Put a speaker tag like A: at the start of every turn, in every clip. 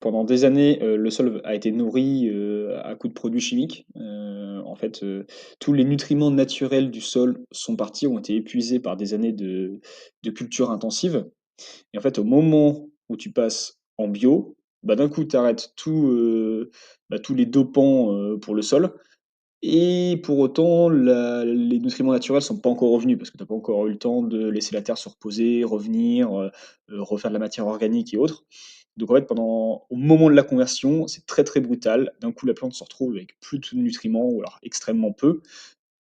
A: Pendant des années, le sol a été nourri, à coups de produits chimiques. Tous les nutriments naturels du sol sont partis, ont été épuisés par des années de culture intensive et en fait, au moment où tu passes en bio, bah, d'un coup, tu arrêtes tous les dopants, pour le sol et pour autant, les nutriments naturels sont pas encore revenus parce que tu as pas encore eu le temps de laisser la terre se reposer, revenir, refaire de la matière organique et autres. Donc en fait, au moment de la conversion, c'est très, très brutal. D'un coup, la plante se retrouve avec plus de nutriments ou alors extrêmement peu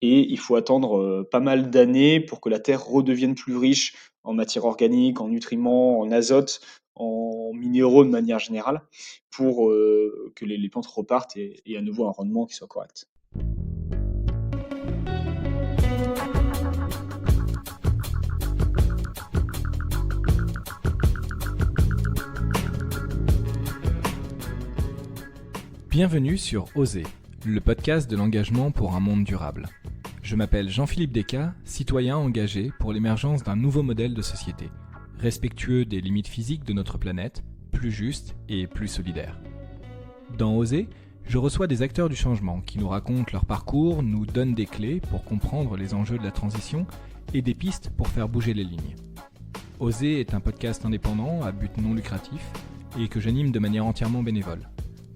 A: et il faut attendre, pas mal d'années pour que la terre redevienne plus riche en matière organique, en nutriments, en azote, en minéraux de manière générale pour, que les plantes repartent et à nouveau un rendement qui soit correct.
B: Bienvenue sur Oser, le podcast de l'engagement pour un monde durable. Je m'appelle Jean-Philippe Descas, citoyen engagé pour l'émergence d'un nouveau modèle de société, respectueux des limites physiques de notre planète, plus juste et plus solidaire. Dans Oser, je reçois des acteurs du changement qui nous racontent leur parcours, nous donnent des clés pour comprendre les enjeux de la transition et des pistes pour faire bouger les lignes. Oser est un podcast indépendant à but non lucratif et que j'anime de manière entièrement bénévole.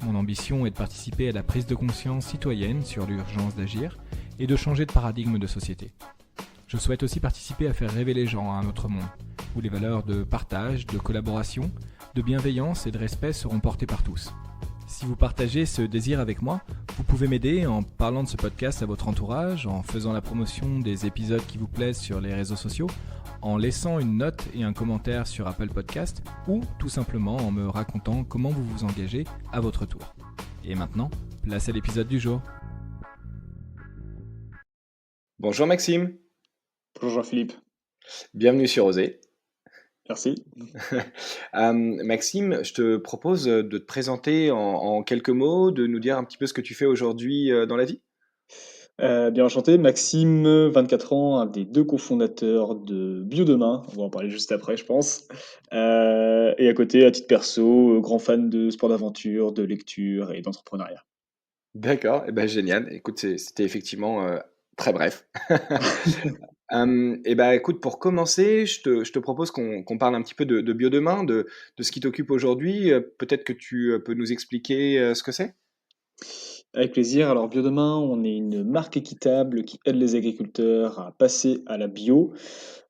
B: Mon ambition est de participer à la prise de conscience citoyenne sur l'urgence d'agir et de changer de paradigme de société. Je souhaite aussi participer à faire rêver les gens à un autre monde, où les valeurs de partage, de collaboration, de bienveillance et de respect seront portées par tous. Si vous partagez ce désir avec moi, vous pouvez m'aider en parlant de ce podcast à votre entourage, en faisant la promotion des épisodes qui vous plaisent sur les réseaux sociaux, en laissant une note et un commentaire sur Apple Podcast ou tout simplement en me racontant comment vous vous engagez à votre tour. Et maintenant, place à l'épisode du jour.
C: Bonjour Maxime,
A: Bonjour Jean-Philippe,
C: bienvenue sur Oser.
A: merci.
C: Maxime, je te propose de te présenter en quelques mots, de nous dire un petit peu ce que tu fais aujourd'hui dans la vie.
A: Bien enchanté, Maxime, 24 ans, un des 2 cofondateurs de Biodemain, on va en parler juste après je pense. Et à côté, à titre perso, grand fan de sport d'aventure, de lecture et d'entrepreneuriat.
C: D'accord, et ben génial. Écoute, c'était effectivement très bref. Et ben écoute, pour commencer, je te propose qu'on parle un petit peu de Biodemain, de ce qui t'occupe aujourd'hui. Peut-être que tu peux nous expliquer ce que c'est?
A: Avec plaisir. Alors Biodemain, on est une marque équitable qui aide les agriculteurs à passer à la bio.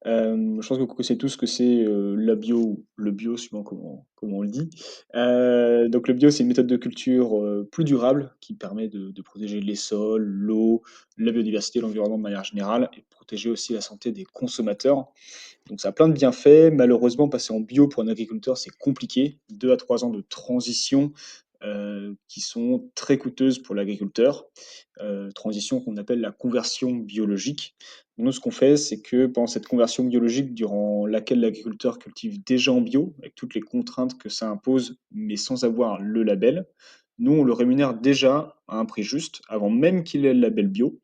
A: Je pense que vous connaissez tous ce que c'est, la bio ou le bio suivant comment on le dit. Donc le bio, c'est une méthode de culture, plus durable qui permet de protéger les sols, l'eau, la biodiversité, l'environnement de manière générale et de protéger aussi la santé des consommateurs. Donc ça a plein de bienfaits. Malheureusement, passer en bio pour un agriculteur, c'est compliqué. 2 à 3 ans de transition, qui sont très coûteuses pour l'agriculteur. Transition qu'on appelle la conversion biologique. Nous, ce qu'on fait, c'est que pendant cette conversion biologique, durant laquelle l'agriculteur cultive déjà en bio, avec toutes les contraintes que ça impose, mais sans avoir le label, nous, on le rémunère déjà à un prix juste, avant même qu'il ait le label bio,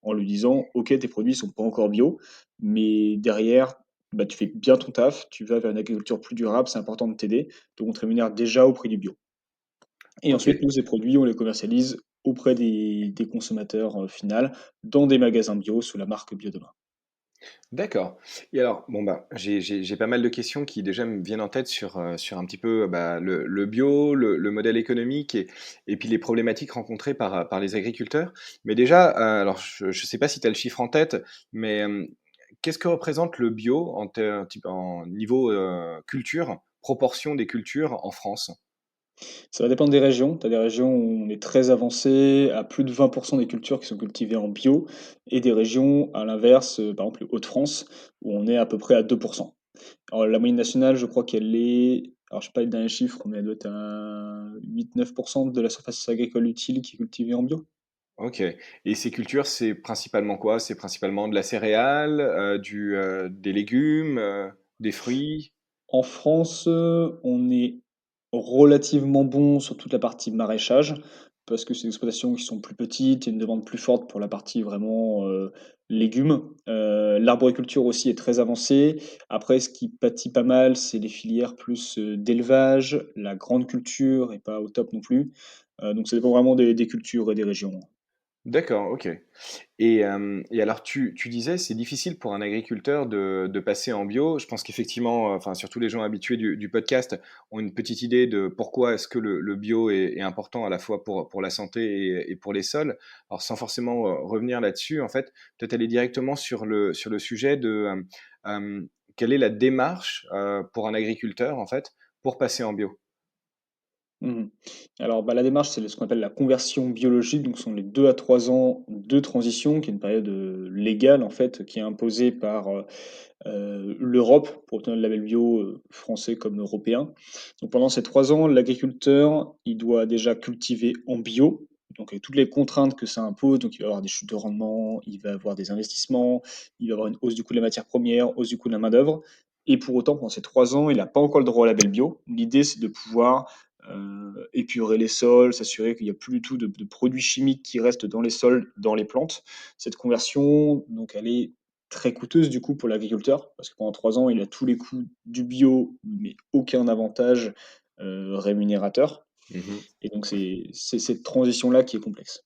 A: en lui disant: «OK, tes produits sont pas encore bio, mais derrière, bah, tu fais bien ton taf, tu vas vers une agriculture plus durable, c'est important de t'aider, donc on te rémunère déjà au prix du bio». Et
C: Ok.
A: ensuite, nous, ces produits, on les commercialise auprès des consommateurs, final, dans des magasins bio sous la marque Biodemain.
C: D'accord. Et alors, bon, bah, j'ai pas mal de questions qui déjà me viennent en tête sur un petit peu bah, le bio, le modèle économique et puis les problématiques rencontrées par les agriculteurs. Mais déjà, alors je ne sais pas si tu as le chiffre en tête, mais qu'est-ce que représente le bio en niveau culture, proportion des cultures en France?
A: Ça va dépendre des régions. Tu as des régions où on est très avancé, à plus de 20 des cultures qui sont cultivées en bio et des régions à l'inverse, par exemple, les Hauts-de-France, où on est à peu près à 2. Alors la moyenne nationale, je crois qu'elle est alors je sais pas le dernier chiffre, mais elle doit être à 8-9 de la surface agricole utile qui est cultivée en bio.
C: Ok. Et ces cultures, c'est principalement quoi? C'est principalement de la céréale, des légumes, des fruits?
A: En France, on est relativement bon sur toute la partie maraîchage. parce que c'est des exploitations qui sont plus petites et une demande plus forte pour la partie vraiment, légumes. L'arboriculture aussi est très avancée. Après ce qui pâtit pas mal, c'est les filières plus, d'élevage. La grande culture est pas au top non plus. Donc ça dépend vraiment des cultures et des régions.
C: D'accord, OK. Et alors tu disais, c'est difficile pour un agriculteur de passer en bio. Je pense qu'effectivement, enfin, surtout les gens habitués du podcast ont une petite idée de pourquoi est-ce que le bio est important à la fois pour la santé et pour les sols. Alors sans forcément, revenir là-dessus, en fait, peut-être aller directement sur le sujet de, quelle est la démarche, pour un agriculteur, en fait, pour passer en bio?
A: Mmh. Alors, bah, la démarche, c'est ce qu'on appelle la conversion biologique, donc ce sont les 2 à 3 ans de transition, qui est une période, légale en fait, qui est imposée par, l'Europe pour obtenir le label bio, français comme européen. Donc pendant ces 3 ans, l'agriculteur, il doit déjà cultiver en bio, donc avec toutes les contraintes que ça impose. Donc il va avoir des chutes de rendement, il va avoir des investissements, il va avoir une hausse du coût de la matière première, hausse du coût de la main-d'œuvre et pour autant, pendant ces 3 ans, il n'a pas encore le droit au label bio. L'idée, c'est de pouvoir, épurer les sols, s'assurer qu'il n'y a plus du tout de produits chimiques qui restent dans les sols, dans les plantes. Cette conversion, donc elle est très coûteuse du coup pour l'agriculteur, parce que pendant 3 ans, il a tous les coûts du bio, mais aucun avantage, rémunérateur
C: Mmh.
A: et donc c'est cette transition-là qui est complexe.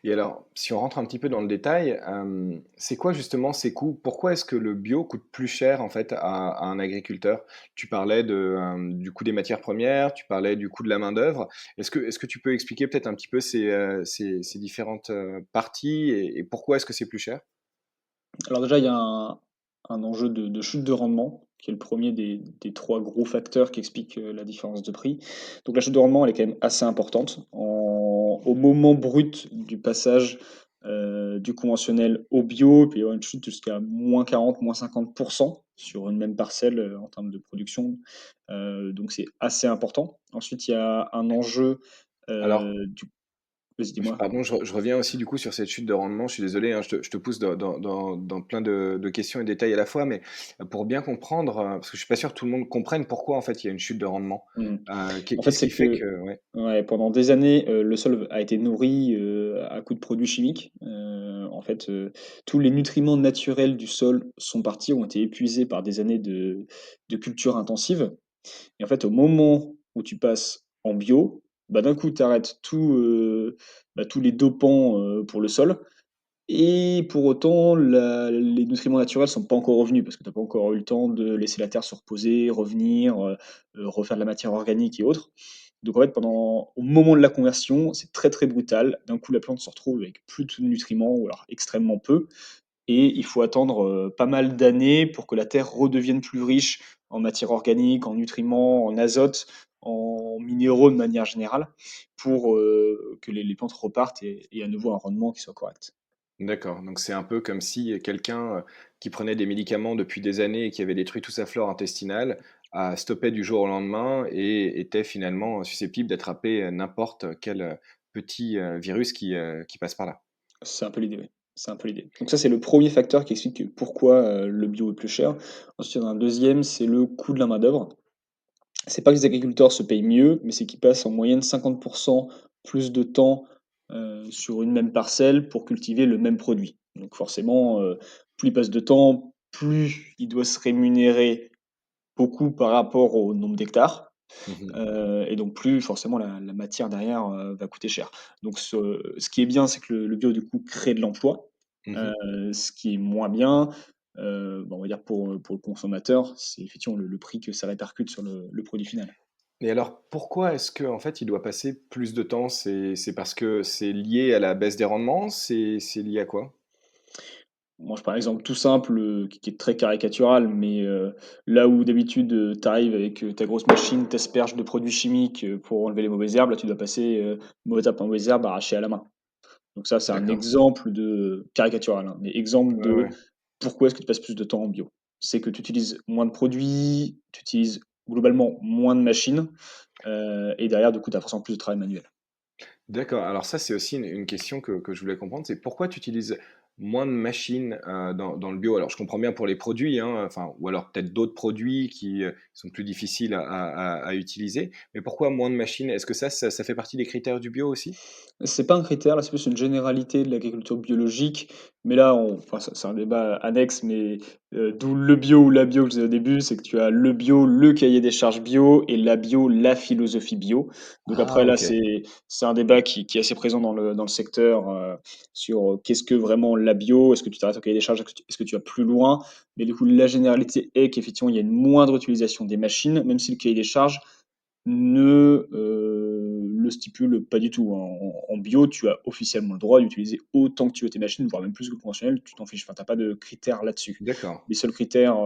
C: Et alors, si on rentre un petit peu dans le détail, c'est quoi justement ces coûts? Pourquoi est-ce que le bio coûte plus cher en fait à un agriculteur? Tu parlais du coût des matières premières, tu parlais du coût de la main-d'œuvre. Est-ce que tu peux expliquer peut-être un petit peu ces différentes, parties et pourquoi est-ce que c'est plus cher?
A: Alors déjà, il y a un enjeu de chute de rendement, qui est le premier des 3 gros facteurs qui expliquent, la différence de prix. Donc la chute de rendement, elle est quand même assez importante. Au moment brut du passage, du conventionnel au bio, il peut y avoir une chute jusqu'à -40, -50 sur une même parcelle, en termes de production. Donc c'est assez important. Ensuite, il y a un enjeu,
C: Alors,
A: du vas-y, dis-moi?
C: pardon, je reviens aussi du coup sur cette chute de rendement. Je suis désolé, hein, je te pousse dans plein de questions et détails à la fois, mais pour bien comprendre, parce que je suis pas sûr que tout le monde comprenne pourquoi en fait il y a une chute de rendement.
A: Mmh. En fait,
C: Qu'est-ce qui
A: c'est
C: fait
A: que
C: que ouais.
A: ouais, pendant des années, le sol a été nourri, à coups de produits chimiques. En fait, tous les nutriments naturels du sol sont partis, ont été épuisés par des années de culture intensive et en fait, au moment où tu passes en bio, bah, d'un coup, tu arrêtes tout, bah, tous les dopants, pour le sol et pour autant, les nutriments naturels sont pas encore revenus parce que tu as pas encore eu le temps de laisser la terre se reposer, revenir, refaire de la matière organique et autres. Donc en fait, au moment de la conversion, c'est très, très brutal. D'un coup, la plante se retrouve avec plus de nutriments ou alors extrêmement peu et il faut attendre, pas mal d'années pour que la terre redevienne plus riche en matière organique, en nutriments, en azote, en minéraux de manière générale pour, que les plantes repartent et à nouveau un rendement qui soit correct.
C: D'accord, donc c'est un peu comme si quelqu'un, qui prenait des médicaments depuis des années et qui avait détruit toute sa flore intestinale, a stoppé du jour au lendemain et était finalement susceptible d'attraper, n'importe quel, petit, virus qui passe par là.
A: C'est un peu l'idée, oui. C'est un peu l'idée. Donc ça, c'est le premier facteur qui explique pourquoi, le bio est plus cher. Ensuite, il y en a un deuxième, c'est le coût de la main-d'œuvre. C'est pas que les agriculteurs se payent mieux, mais c'est qu'ils passent en moyenne 50 plus de temps, sur une même parcelle pour cultiver le même produit. Donc forcément, plus il passe de temps, plus il doit se rémunérer beaucoup par rapport au nombre d'hectares.
C: Mmh.
A: Et donc plus forcément la matière derrière, va coûter cher. Donc ce qui est bien, c'est que le bio du coup crée de l'emploi.
C: Mmh.
A: Ce qui est moins bien, bah, on va dire pour le consommateur, c'est effectivement le prix que ça répercute sur le produit final.
C: Et alors pourquoi est-ce que en fait il doit passer plus de temps? C'est parce que c'est lié à la baisse des rendements? C'est lié à quoi?
A: Moi, je prends un exemple tout simple, qui est très caricatural, mais là où d'habitude, tu arrives avec, ta grosse machine, tu asperges de produits chimiques, pour enlever les mauvaises herbes, là tu dois passer, mauvaise herbe par mauvaise herbe, arracher à la main. Donc ça, c'est un
C: D'accord.
A: exemple de caricatural, hein, mais exemple
C: Ouais,
A: de
C: ouais.
A: pourquoi est-ce que tu passes plus de temps en bio? C'est que tu utilises moins de produits, tu utilises globalement moins de machines, et derrière, du coup, tu as forcément plus de travail manuel.
C: D'accord, alors ça, c'est aussi une question que je voulais comprendre, c'est pourquoi tu utilises moins de machines, dans le bio? Alors je comprends bien pour les produits, hein, enfin ou alors peut-être d'autres produits qui, sont plus difficiles à utiliser. Mais pourquoi moins de machines? Est-ce que ça fait partie des critères du bio aussi?
A: C'est pas un critère, là, c'est plus une généralité de l'agriculture biologique, mais là, enfin, c'est un débat annexe, mais d'où le bio ou la bio que je disais au début, c'est que tu as le bio, le cahier des charges bio et la bio, la philosophie bio. Donc
C: Ah
A: après là,
C: OK,
A: c'est un débat qui est assez présent dans le secteur, sur, qu'est-ce que vraiment la bio? Est-ce que tu t'arrêtes au cahier des charges? Est-ce que tu vas plus loin? Mais du coup, la généralité est qu'effectivement, il y a une moindre utilisation des machines, même si le cahier des charges ne, le stipule pas du tout, hein. En bio, tu as officiellement le droit d'utiliser autant que tu veux tes machines, voire même plus que le conventionnel, tu t'en fiches. Enfin, tu as pas de critères là-dessus.
C: d'accord.
A: Les seuls critères,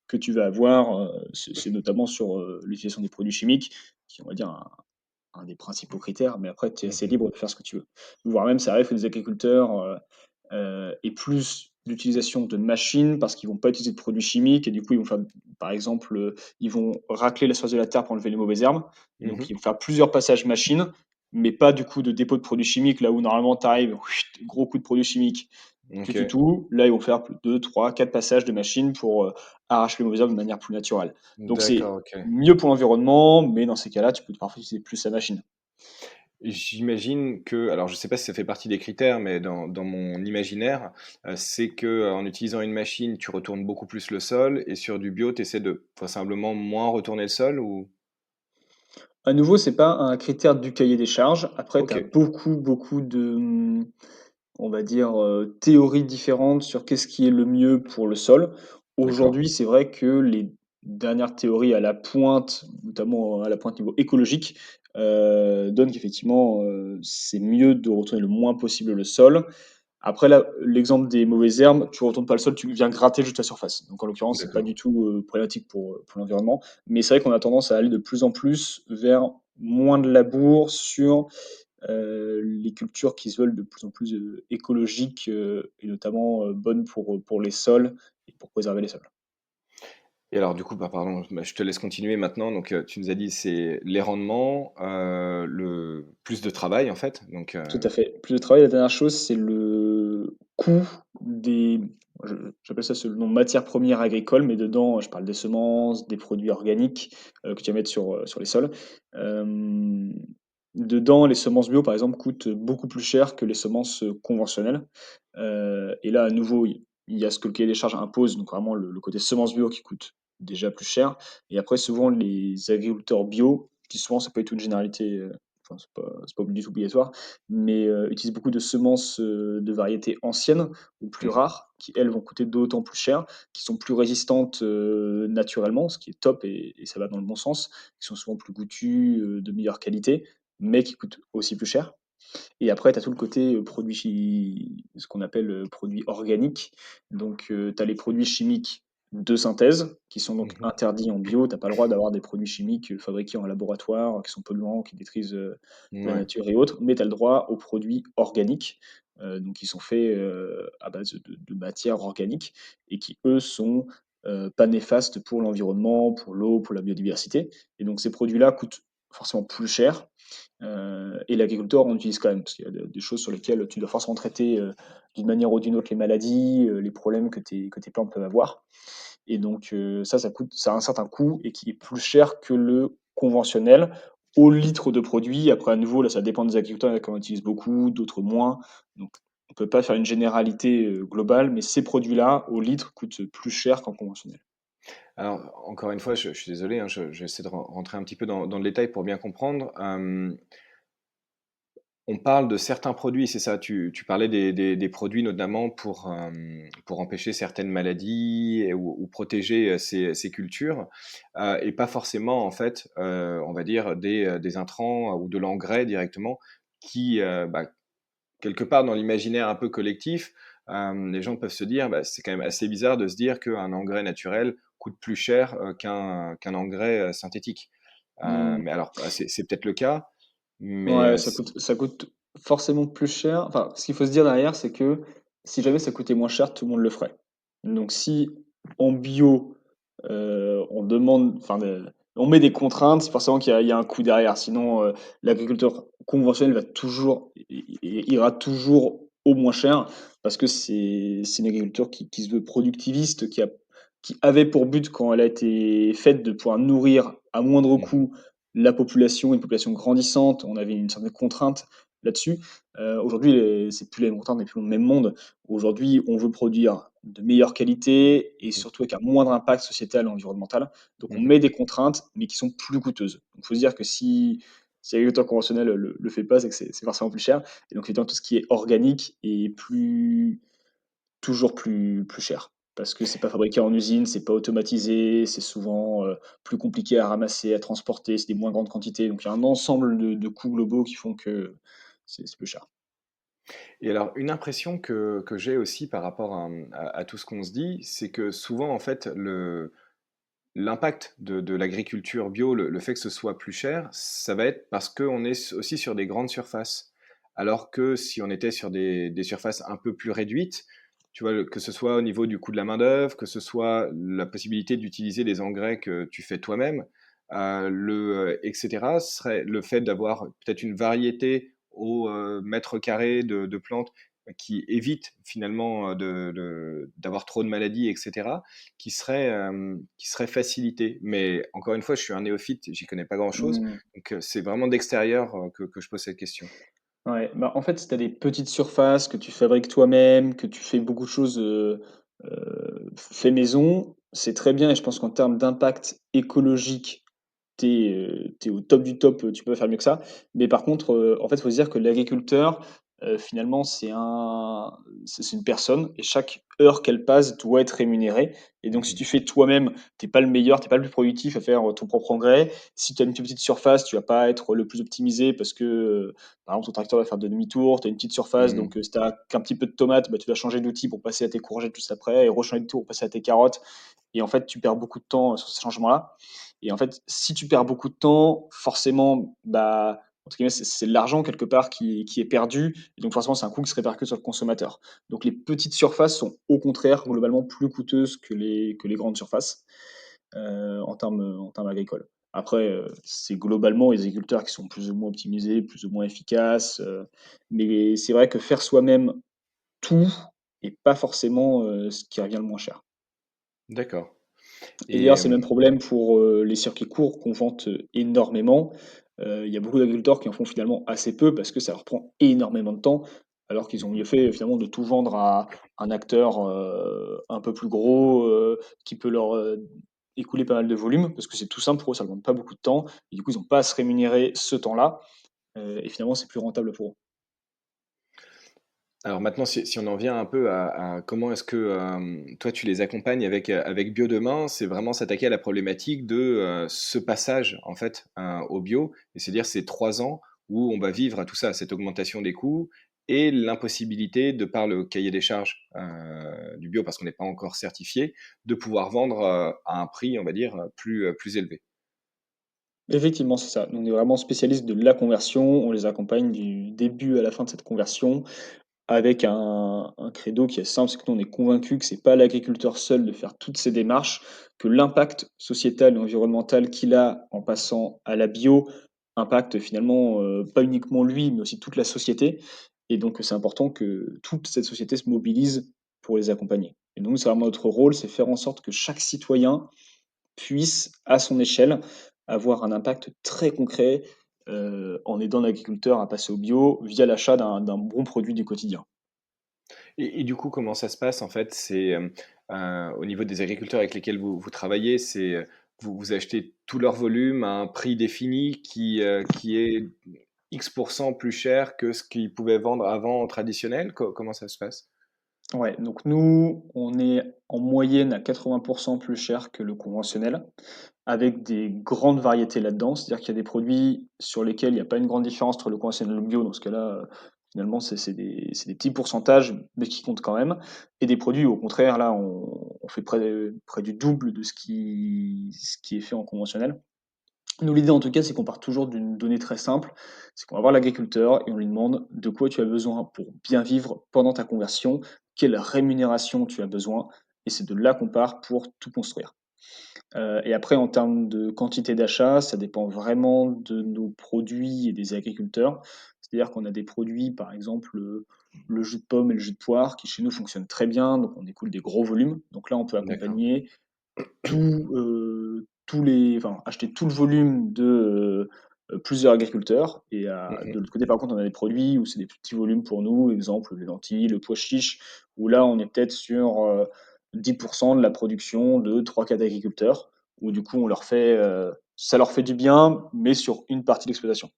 A: que tu vas avoir, c'est notamment sur, l'utilisation des produits chimiques, qui, on va dire, un des principaux critères, mais après tu es assez
C: Mmh.
A: libre de faire ce que tu veux. Voire même ça arrive que des agriculteurs, aient plus d'utilisation de machines parce qu'ils vont pas utiliser de produits chimiques et du coup ils vont faire par exemple, ils vont racler la surface de la terre pour enlever les mauvaises herbes et
C: Mmh
A: donc
C: mh.
A: ils vont faire plusieurs passages machines, mais pas du coup de dépôt de produits chimiques là où normalement tu arrives, gros coup de produits chimiques,
C: OK.
A: tout. Là, ils vont faire plus 2, 3, 4 passages de machines pour, arracher les mauvaises herbes de manière plus naturelle. Donc c'est
C: D'accord, OK.
A: mieux pour l'environnement, mais dans ces cas-là, tu peux parfois utiliser plus la machine.
C: J'imagine que alors je sais pas si ça fait partie des critères, mais dans mon imaginaire, c'est qu'en utilisant une machine, tu retournes beaucoup plus le sol et sur du bio, tu essaies de vraisemblablement moins retourner le sol ou?
A: À nouveau, c'est pas un critère du cahier des charges. Après, tu as
C: OK,
A: beaucoup, beaucoup de, on va dire, théories différentes sur qu'est-ce qui est le mieux pour le sol.
C: d'accord,
A: Aujourd'hui, c'est vrai que les dernières théories à la pointe, notamment à la pointe niveau écologique, donnent qu'effectivement, c'est mieux de retourner le moins possible le sol. Après là, l'exemple des mauvaises herbes, tu retournes pas le sol, tu viens gratter juste la surface. Donc en l'occurrence, c'est pas
C: d'accord.
A: du tout, problématique pour l'environnement. Mais c'est vrai qu'on a tendance à aller de plus en plus vers moins de labour sur, les cultures qui se veulent de plus en plus, écologiques, et notamment, bonnes pour les sols et pour préserver les sols.
C: Et alors du coup, bah, pardon, bah, je te laisse continuer maintenant. Donc, tu nous as dit c'est les rendements, le plus de travail en fait, donc
A: Tout à fait. Plus de travail, la dernière chose, c'est le coût des je j'appelle ça selon matières premières agricoles, mais dedans, je parle des semences, des produits organiques, que tu vas mettre sur les sols. Hem, Dedans, les semences bio, par exemple, coûtent beaucoup plus cher que les semences, conventionnelles. Et là, à nouveau, il y a ce que le cahier des charges impose, donc vraiment le côté semences bio qui coûte déjà plus cher. Et après, souvent, les agriculteurs bio, qui souvent, ça peut être une généralité, enfin, c'est pas du tout obligatoire, mais utilisent beaucoup de semences, de variétés anciennes ou plus
C: mmh,
A: rares, qui elles vont coûter d'autant plus cher, qui sont plus résistantes, naturellement, ce qui est top et ça va dans le bon sens, qui sont souvent plus goûtues, de meilleure qualité, mais qui coûtent aussi plus cher. Et après, tu as tout le côté, produits ce qu'on appelle, produits organiques. Donc, tu as les produits chimiques de synthèse qui sont donc
C: mmh.
A: interdits en bio. Tu as pas le droit d'avoir des produits chimiques, fabriqués en laboratoire, qui sont polluants, qui détruisent, la
C: Ouais.
A: nature et autres. Mais tu as le droit aux produits organiques, donc qui sont faits, à base de matières organiques et qui, eux, sont, pas néfastes pour l'environnement, pour l'eau, pour la biodiversité. Et donc ces produits-là coûtent forcément plus cher. Et l'agriculteur en utilise quand même, parce qu'il y a des choses sur lesquelles tu dois forcément traiter, d'une manière ou d'une autre les maladies, les problèmes que tes plantes peuvent avoir. Et donc ça a un certain coût et qui est plus cher que le conventionnel au litre de produit. Après à nouveau, là, ça dépend des agriculteurs, il y en a qui en utilisent beaucoup, d'autres moins. Donc on peut pas faire une généralité, globale, mais ces produits-là, au litre, coûtent plus cher qu'en conventionnel.
C: Alors encore une fois, je suis désolé, hein, je j'essaie de rentrer un petit peu dans le détail pour bien comprendre. On parle de certains produits, c'est ça? Tu parlais des produits notamment pour empêcher certaines maladies et ou protéger, ces cultures, et pas forcément en fait, on va dire des intrants ou de l'engrais directement qui, bah, quelque part dans l'imaginaire un peu collectif, les gens peuvent se dire: «Bah, c'est quand même assez bizarre de se dire qu'un engrais naturel coûte plus cher, qu'un engrais, synthétique».
A: Mmh.
C: Mais alors, bah, c'est peut-être le cas, mais
A: Ouais, ça coûte forcément plus cher. Enfin, ce qu'il faut se dire derrière, c'est que si jamais ça coûtait moins cher, tout le monde le ferait. Donc si en bio, on demande on met des contraintes, c'est forcément qu'il y a un coût derrière. Sinon, l'agriculteur conventionnel va toujours i i ira toujours au moins cher parce que c'est une agriculture qui se veut productiviste, qui avait pour but, quand elle a été faite, de pouvoir nourrir à moindre
C: Mmh.
A: coût la population, une population grandissante. On avait une certaine contrainte là-dessus. Aujourd'hui, c'est plus les mêmes contraintes, on n'est plus dans le même monde. Aujourd'hui, on veut produire de meilleure qualité et
C: Mmh.
A: surtout avec un moindre impact sociétal et environnemental. Donc on
C: Mmh.
A: met des contraintes, mais qui sont plus coûteuses. Donc il faut se dire que si l'agriculteur conventionnel le fait pas, c'est que c'est forcément plus cher. Et donc évidemment, tout ce qui est organique est toujours plus cher. Parce que c'est pas fabriqué en usine, c'est pas automatisé, c'est souvent plus compliqué à ramasser, à transporter, c'est des moins grandes quantités. Donc il y a un ensemble de coûts globaux qui font que c'est plus cher.
C: Et alors, une impression que j'ai aussi par rapport à tout ce qu'on se dit, c'est que souvent, en fait, l'impact de l'agriculture bio, le fait que ce soit plus cher, ça va être parce qu'on est aussi sur des grandes surfaces. Alors que si on était sur des surfaces un peu plus réduites, tu vois, que ce soit au niveau du coût de la main-d'œuvre, que ce soit la possibilité d'utiliser les engrais que tu fais toi-même, etc., serait le fait d'avoir peut-être une variété au mètre carré de plantes qui évite finalement d'avoir trop de maladies, etc., qui serait facilité. Mais encore une fois, je suis un néophyte, j'y connais pas grand-chose,
A: Mmh.
C: donc c'est vraiment d'extérieur que je pose cette question.
A: Ouais, bah, en fait, si tu as des petites surfaces que tu fabriques toi-même, que tu fais beaucoup de choses, fait maison, c'est très bien et je pense qu'en termes d'impact écologique, tu es au top du top, tu peux pas faire mieux que ça. Mais par contre, en fait, il faut se dire que l'agriculteur, finalement, c'est une personne et chaque heure qu'elle passe doit être rémunérée et donc si
C: Mhm.
A: tu fais toi-même, tu es pas le meilleur, tu es pas le plus productif à faire, ton propre engrais. Si tu as une petite surface, tu vas pas être le plus optimisé parce que, par exemple, ton tracteur va faire de demi-tour, tu as une petite surface
C: Mhm.
A: donc si tu as qu'un petit peu de tomates, bah, tu vas changer d'outil pour passer à tes courgettes juste après et rechanger de tour pour passer à tes carottes et en fait, tu perds beaucoup de temps, sur ces changements-là et en fait, si tu perds beaucoup de temps, forcément, bah, entre guillemets, c'est de l'argent quelque part qui est perdu et donc forcément, c'est un coût qui se répercute sur le consommateur. Donc les petites surfaces sont au contraire globalement plus coûteuses que les grandes surfaces, en termes agricoles. Après, c'est globalement les agriculteurs qui sont plus ou moins optimisés, plus ou moins efficaces, mais c'est vrai que faire soi-même tout est pas forcément, ce qui revient le moins cher.
C: D'accord.
A: Et
C: Et
A: d'ailleurs, c'est le même problème pour, les circuits courts qu'on vante, énormément. Il y a beaucoup d'agriculteurs qui en font finalement assez peu parce que ça leur prend énormément de temps, alors qu'ils ont
C: Mhm.
A: mieux fait finalement de tout vendre à un acteur, un peu plus gros, qui peut leur, écouler pas mal de volume parce que c'est tout simple pour eux, ça ne demande pas beaucoup de temps et du coup, ils ont pas à se rémunérer ce temps-là, et finalement, c'est plus rentable pour eux.
C: Alors maintenant, si on en vient un peu à comment est-ce que toi tu les accompagnes avec Bio Demain, c'est vraiment s'attaquer à la problématique de ce passage en fait au bio, et c'est-à-dire ces 3 ans où on va vivre à tout ça, cette augmentation des coûts et l'impossibilité, de par le cahier des charges du bio, parce qu'on n'est pas encore certifié, de pouvoir vendre à un prix, on va dire, plus élevé.
A: Effectivement, c'est ça. Nous, on est vraiment spécialistes de la conversion, on les accompagne du début à la fin de cette conversion. Avec un credo qui est simple, c'est que nous, on est convaincus que c'est pas à l'agriculteur seul de faire toutes ces démarches, que l'impact sociétal et environnemental qu'il a en passant à la bio impacte finalement, pas uniquement lui, mais aussi toute la société et donc c'est important que toute cette société se mobilise pour les accompagner et donc c'est vraiment notre rôle, c'est faire en sorte que chaque citoyen puisse, à son échelle, avoir un impact très concret, en aidant l'agriculteur à passer au bio via l'achat d'un bon produit du quotidien.
C: Et du coup, comment ça se passe en fait? C'est, au niveau des agriculteurs avec lesquels vous travaillez, c'est, vous achetez tout leur volume à un prix défini qui est X plus cher que ce qu'ils pouvaient vendre avant en traditionnel? Comment ça se passe?
A: Ouais, donc nous, on est en moyenne à 80 plus cher que le conventionnel, avec des grandes variétés là-dedans. C'est-à-dire qu'il y a des produits sur lesquels il n'y a pas une grande différence entre le conventionnel et le bio. Dans ce cas-là, finalement, c'est des petits pourcentages, mais qui comptent quand même. Et des produits, au contraire, là, on fait près du double de ce qui est fait en conventionnel. Nous, l'idée, en tout cas, c'est qu'on part toujours d'une donnée très simple. C'est qu'on va voir l'agriculteur et on lui demande de quoi tu as besoin pour bien vivre pendant ta conversion, quelle rémunération tu as besoin, et c'est de là qu'on part pour tout construire. Et après, en termes de quantité d'achat, ça dépend vraiment de nos produits et des agriculteurs. C'est-à-dire qu'on a des produits, par exemple, le jus de pomme et le jus de poire, qui chez nous fonctionnent très bien, donc on écoule des gros volumes. Donc là, on peut
C: D'accord.
A: accompagner enfin, acheter tout le volume de plusieurs agriculteurs. Et
C: Mmh.
A: de l'autre côté, par contre, on a des produits où c'est des petits volumes pour nous, exemple les lentilles, le pois chiche, où là, on est peut-être sur 10% de la production de trois 4 agriculteurs, où du coup, ça leur fait du bien, mais sur une partie de l'exploitation.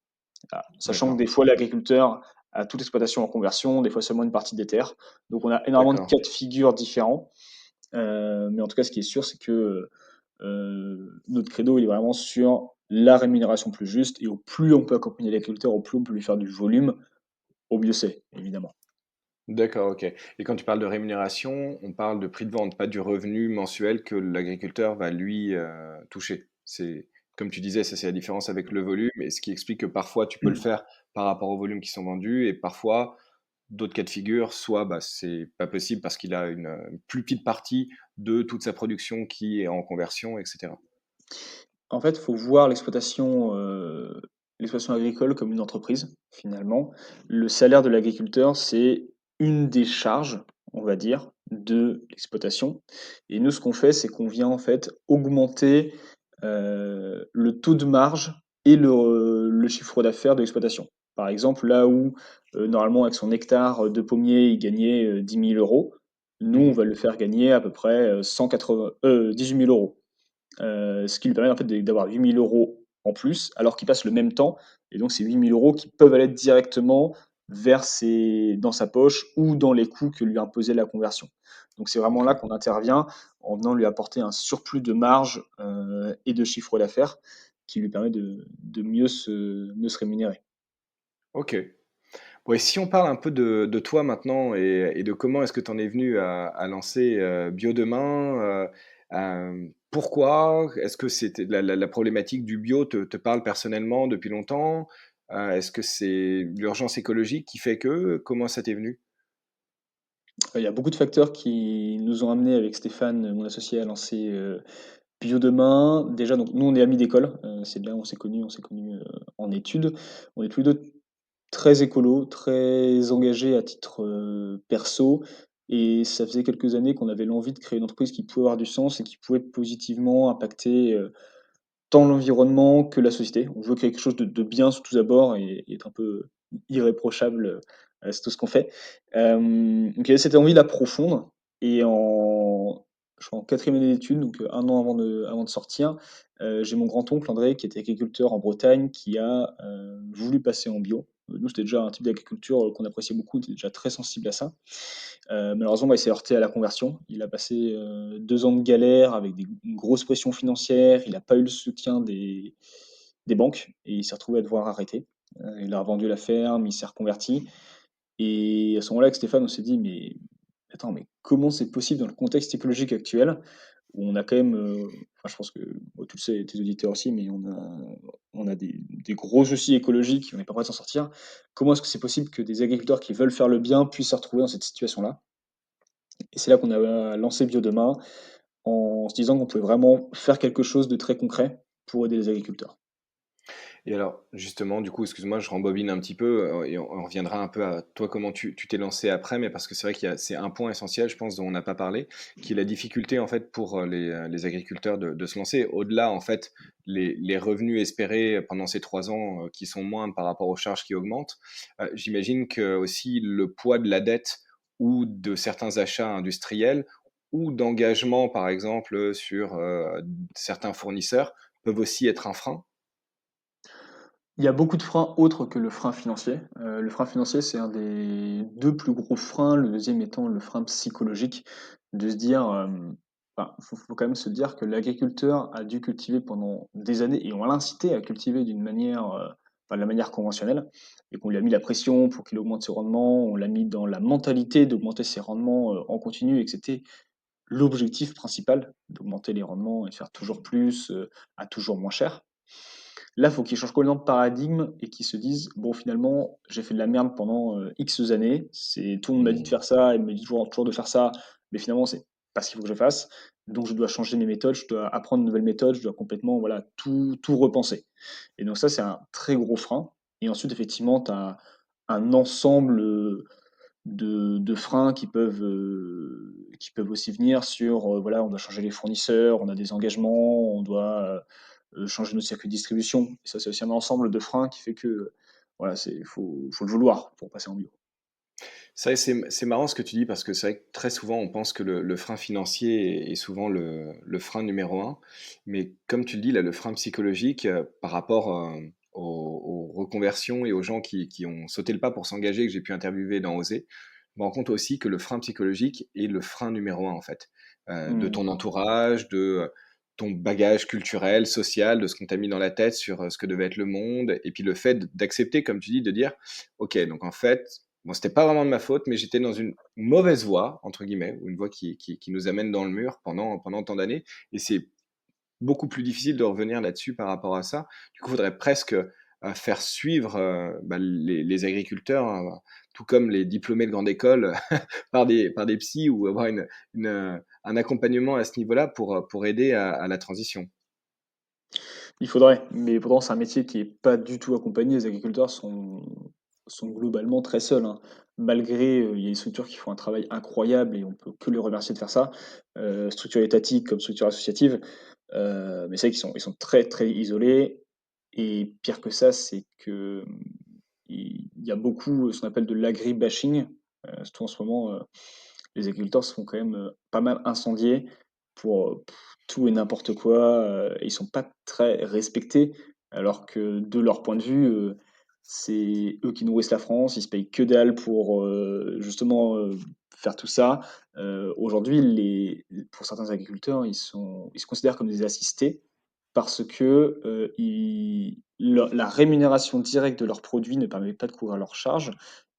A: Voilà. Sachant que
C: D'accord,
A: des fois, l'agriculteur a toute l'exploitation en conversion, des fois seulement une partie des terres. Donc, on a énormément de
C: d'accord.
A: cas de figure différents. Mais en tout cas, ce qui est sûr, c'est que notre credo, il est vraiment sur la rémunération plus juste. Et au plus on peut accompagner l'agriculteur, au plus on peut lui faire du volume, au mieux c'est, évidemment.
C: D'accord, OK. Et quand tu parles de rémunération, on parle de prix de vente, pas du revenu mensuel que l'agriculteur va lui, toucher. C'est comme tu disais, ça c'est la différence avec le volume et ce qui explique que parfois tu peux le faire par rapport aux volumes qui sont vendus et parfois d'autres cas de figure, soit, bah, c'est pas possible parce qu'il a une plus petite partie de toute sa production qui est en conversion et cetera.
A: En fait, il faut voir l'exploitation agricole comme une entreprise, finalement. Le salaire de l'agriculteur, c'est une des charges, on va dire, de l'exploitation. Et nous, ce qu'on fait, c'est qu'on vient en fait augmenter le taux de marge et le chiffre d'affaires de l'exploitation. Par exemple, là où normalement avec son hectare de pommier, il gagnait 10 000 euros, nous, on
C: Mmh.
A: va le faire gagner à peu près 18 000 euros. Ce qui lui permet en fait d'avoir 8 000 euros en plus, alors qu'il passe le même temps. Et donc, c'est 8 000 euros qui peuvent aller directement dans sa poche ou dans les coûts que lui imposait la conversion. Donc, c'est vraiment là
C: OK.
A: qu'on intervient en venant lui apporter un surplus de marge et de chiffre d'affaires qui lui permet de mieux se rémunérer.
C: OK. Ouais, si on parle un peu de toi maintenant et de comment est-ce que tu en es venu à lancer, Bio Demain, pourquoi? Est-ce que c'était la problématique du bio te parle personnellement depuis longtemps? Est-ce que c'est l'urgence écologique qui fait que? Comment ça t'est venu?
A: Il y a beaucoup de facteurs qui nous ont amenés avec Stéphane, mon associé, à lancer Bio Demain. Déjà, donc, nous, on est amis d'école. C'est bien, on s'est connus en études. On est tous les deux très écolo, très engagé à titre, perso, et ça faisait quelques années qu'on avait l'envie de créer une entreprise qui pouvait avoir du sens et qui pouvait positivement impacter, tant l'environnement que la société. On veut créer quelque chose de bien sur tous abords et être un peu irréprochable, c'est tout ce qu'on fait. Donc il y avait cette envie-là profonde et je crois en 4e année d'études, donc 1 an avant de sortir, j'ai mon grand-oncle André qui était agriculteur en Bretagne qui a, voulu passer en bio. Nous, c'était déjà un type d'agriculture, qu'on appréciait beaucoup, on était déjà très sensible à ça. Malheureusement, bah, il s'est heurté à la conversion. Il a passé 2 ans de galère avec une grosse pression financière. Il n'a pas eu le soutien des banques et il s'est retrouvé à devoir arrêter. Il a revendu la ferme, il s'est reconverti. Et à ce moment-là, avec Stéphane, on s'est dit, mais attends, mais comment c'est possible dans le contexte écologique actuel où on a quand même, enfin, je pense que bon, tu le sais, tes auditeurs aussi, mais on a des gros soucis écologiques, on n'est pas prêt de s'en sortir. Comment est-ce que c'est possible que des agriculteurs qui veulent faire le bien puissent se retrouver dans cette situation-là? Et c'est là qu'on a lancé Biodemain en se disant qu'on pouvait vraiment faire quelque chose de très concret pour aider les agriculteurs.
C: Et alors, justement, du coup, excuse-moi, je rembobine un petit peu, et on reviendra un peu à toi, comment tu t'es lancé après, mais parce que c'est vrai c'est un point essentiel, je pense, dont on n'a pas parlé, qui est la difficulté, en fait, pour les agriculteurs de se lancer. Au-delà, en fait, les revenus espérés pendant ces 3 ans, qui sont moindres par rapport aux charges qui augmentent, j'imagine que aussi le poids de la dette ou de certains achats industriels ou d'engagement, par exemple, sur certains fournisseurs, peuvent aussi être un frein.
A: Il y a beaucoup de freins autres que le frein financier. Le frein financier, c'est un des 2 plus gros freins, le deuxième étant le frein psychologique, de se dire, enfin, faut quand même se dire que l'agriculteur a dû cultiver pendant des années et on l'a incité à cultiver d'une manière, enfin, de la manière conventionnelle et qu'on lui a mis la pression pour qu'il augmente ses rendements. On l'a mis dans la mentalité d'augmenter ses rendements, en continu et que c'était l'objectif principal, d'augmenter les rendements et de faire toujours plus, à toujours moins cher. Là, il faut qu'ils changent complètement de paradigme et qu'ils se disent: «Bon, finalement, j'ai fait de la merde pendant, X années. Tout le monde m'a dit de
C: Mmh.
A: faire ça et me dit toujours de faire ça, mais finalement, c'est pas ce qu'il faut que je fasse. Donc je dois changer mes méthodes, je dois apprendre de nouvelles méthodes, je dois complètement, voilà, tout repenser. Et donc ça, c'est un très gros frein. Et ensuite, effectivement, tu as un ensemble, de freins qui peuvent aussi venir sur, voilà, on doit changer les fournisseurs, on a des engagements, on doit, changer notre circuit de distribution. Et ça, c'est aussi un ensemble de freins qui fait que, voilà, faut le vouloir pour passer en bio.
C: C'est vrai, c'est marrant ce que tu dis parce que c'est vrai que très souvent on pense que le frein financier est souvent le frein numéro un. Mais comme tu le dis là, le frein psychologique par rapport aux reconversions et aux gens qui ont sauté le pas pour s'engager, que j'ai pu interviewer dans Oser, je me rends compte aussi que le frein psychologique est le frein numéro un en fait. De
A: Mmh.
C: ton entourage, de ton bagage culturel, social, de ce qu'on t'a mis dans la tête sur ce que devait être le monde, et puis le fait d'accepter, comme tu dis, de dire, ok, donc en fait, bon, c'était pas vraiment de ma faute, mais j'étais dans une mauvaise voie, entre guillemets, ou une voie qui nous amène dans le mur pendant tant d'années. Et c'est beaucoup plus difficile de revenir là-dessus par rapport à ça. Du coup, il faudrait presque faire suivre les agriculteurs, tout comme les diplômés de grande école, par des psys ou avoir un accompagnement à ce niveau-là pour aider à la transition.
A: Il faudrait, mais pourtant c'est un métier qui est pas du tout accompagné. Les agriculteurs sont globalement très seuls, hein. Malgré, il y a des structures qui font un travail incroyable et on peut que les remercier de faire ça, structures étatiques comme structures associatives, mais c'est vrai qu'ils sont très, très isolés et pire que ça, c'est que, il y a beaucoup, ce qu'on appelle de l'agri-bashing, surtout en ce moment, les agriculteurs se font quand même, pas mal incendier pour, tout et n'importe quoi, et ils sont pas très respectés alors que de leur point de vue, c'est eux qui nourrissent la France, ils se payent que dalle pour, justement, faire tout ça. Aujourd'hui, pour certains agriculteurs, ils se considèrent comme des assistés parce que, la rémunération directe de leurs produits ne permet pas de couvrir leurs charges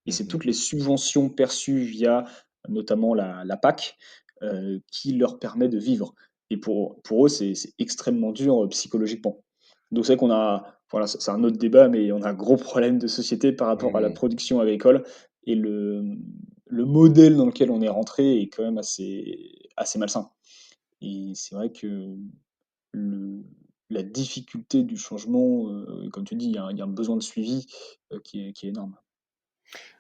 A: et c'est
C: Mhm.
A: toutes les subventions perçues via notamment la PAC, qui leur permet de vivre. Et pour eux, c'est extrêmement dur, psychologiquement. Donc c'est vrai qu'on a voilà, c'est un autre débat, mais on a un gros problème de société par rapport à la
C: Mhm.
A: production agricole et le modèle dans lequel on est rentré est quand même assez malsain. Et c'est vrai que le la difficulté du changement, comme tu dis, il y a un besoin de suivi, qui est énorme.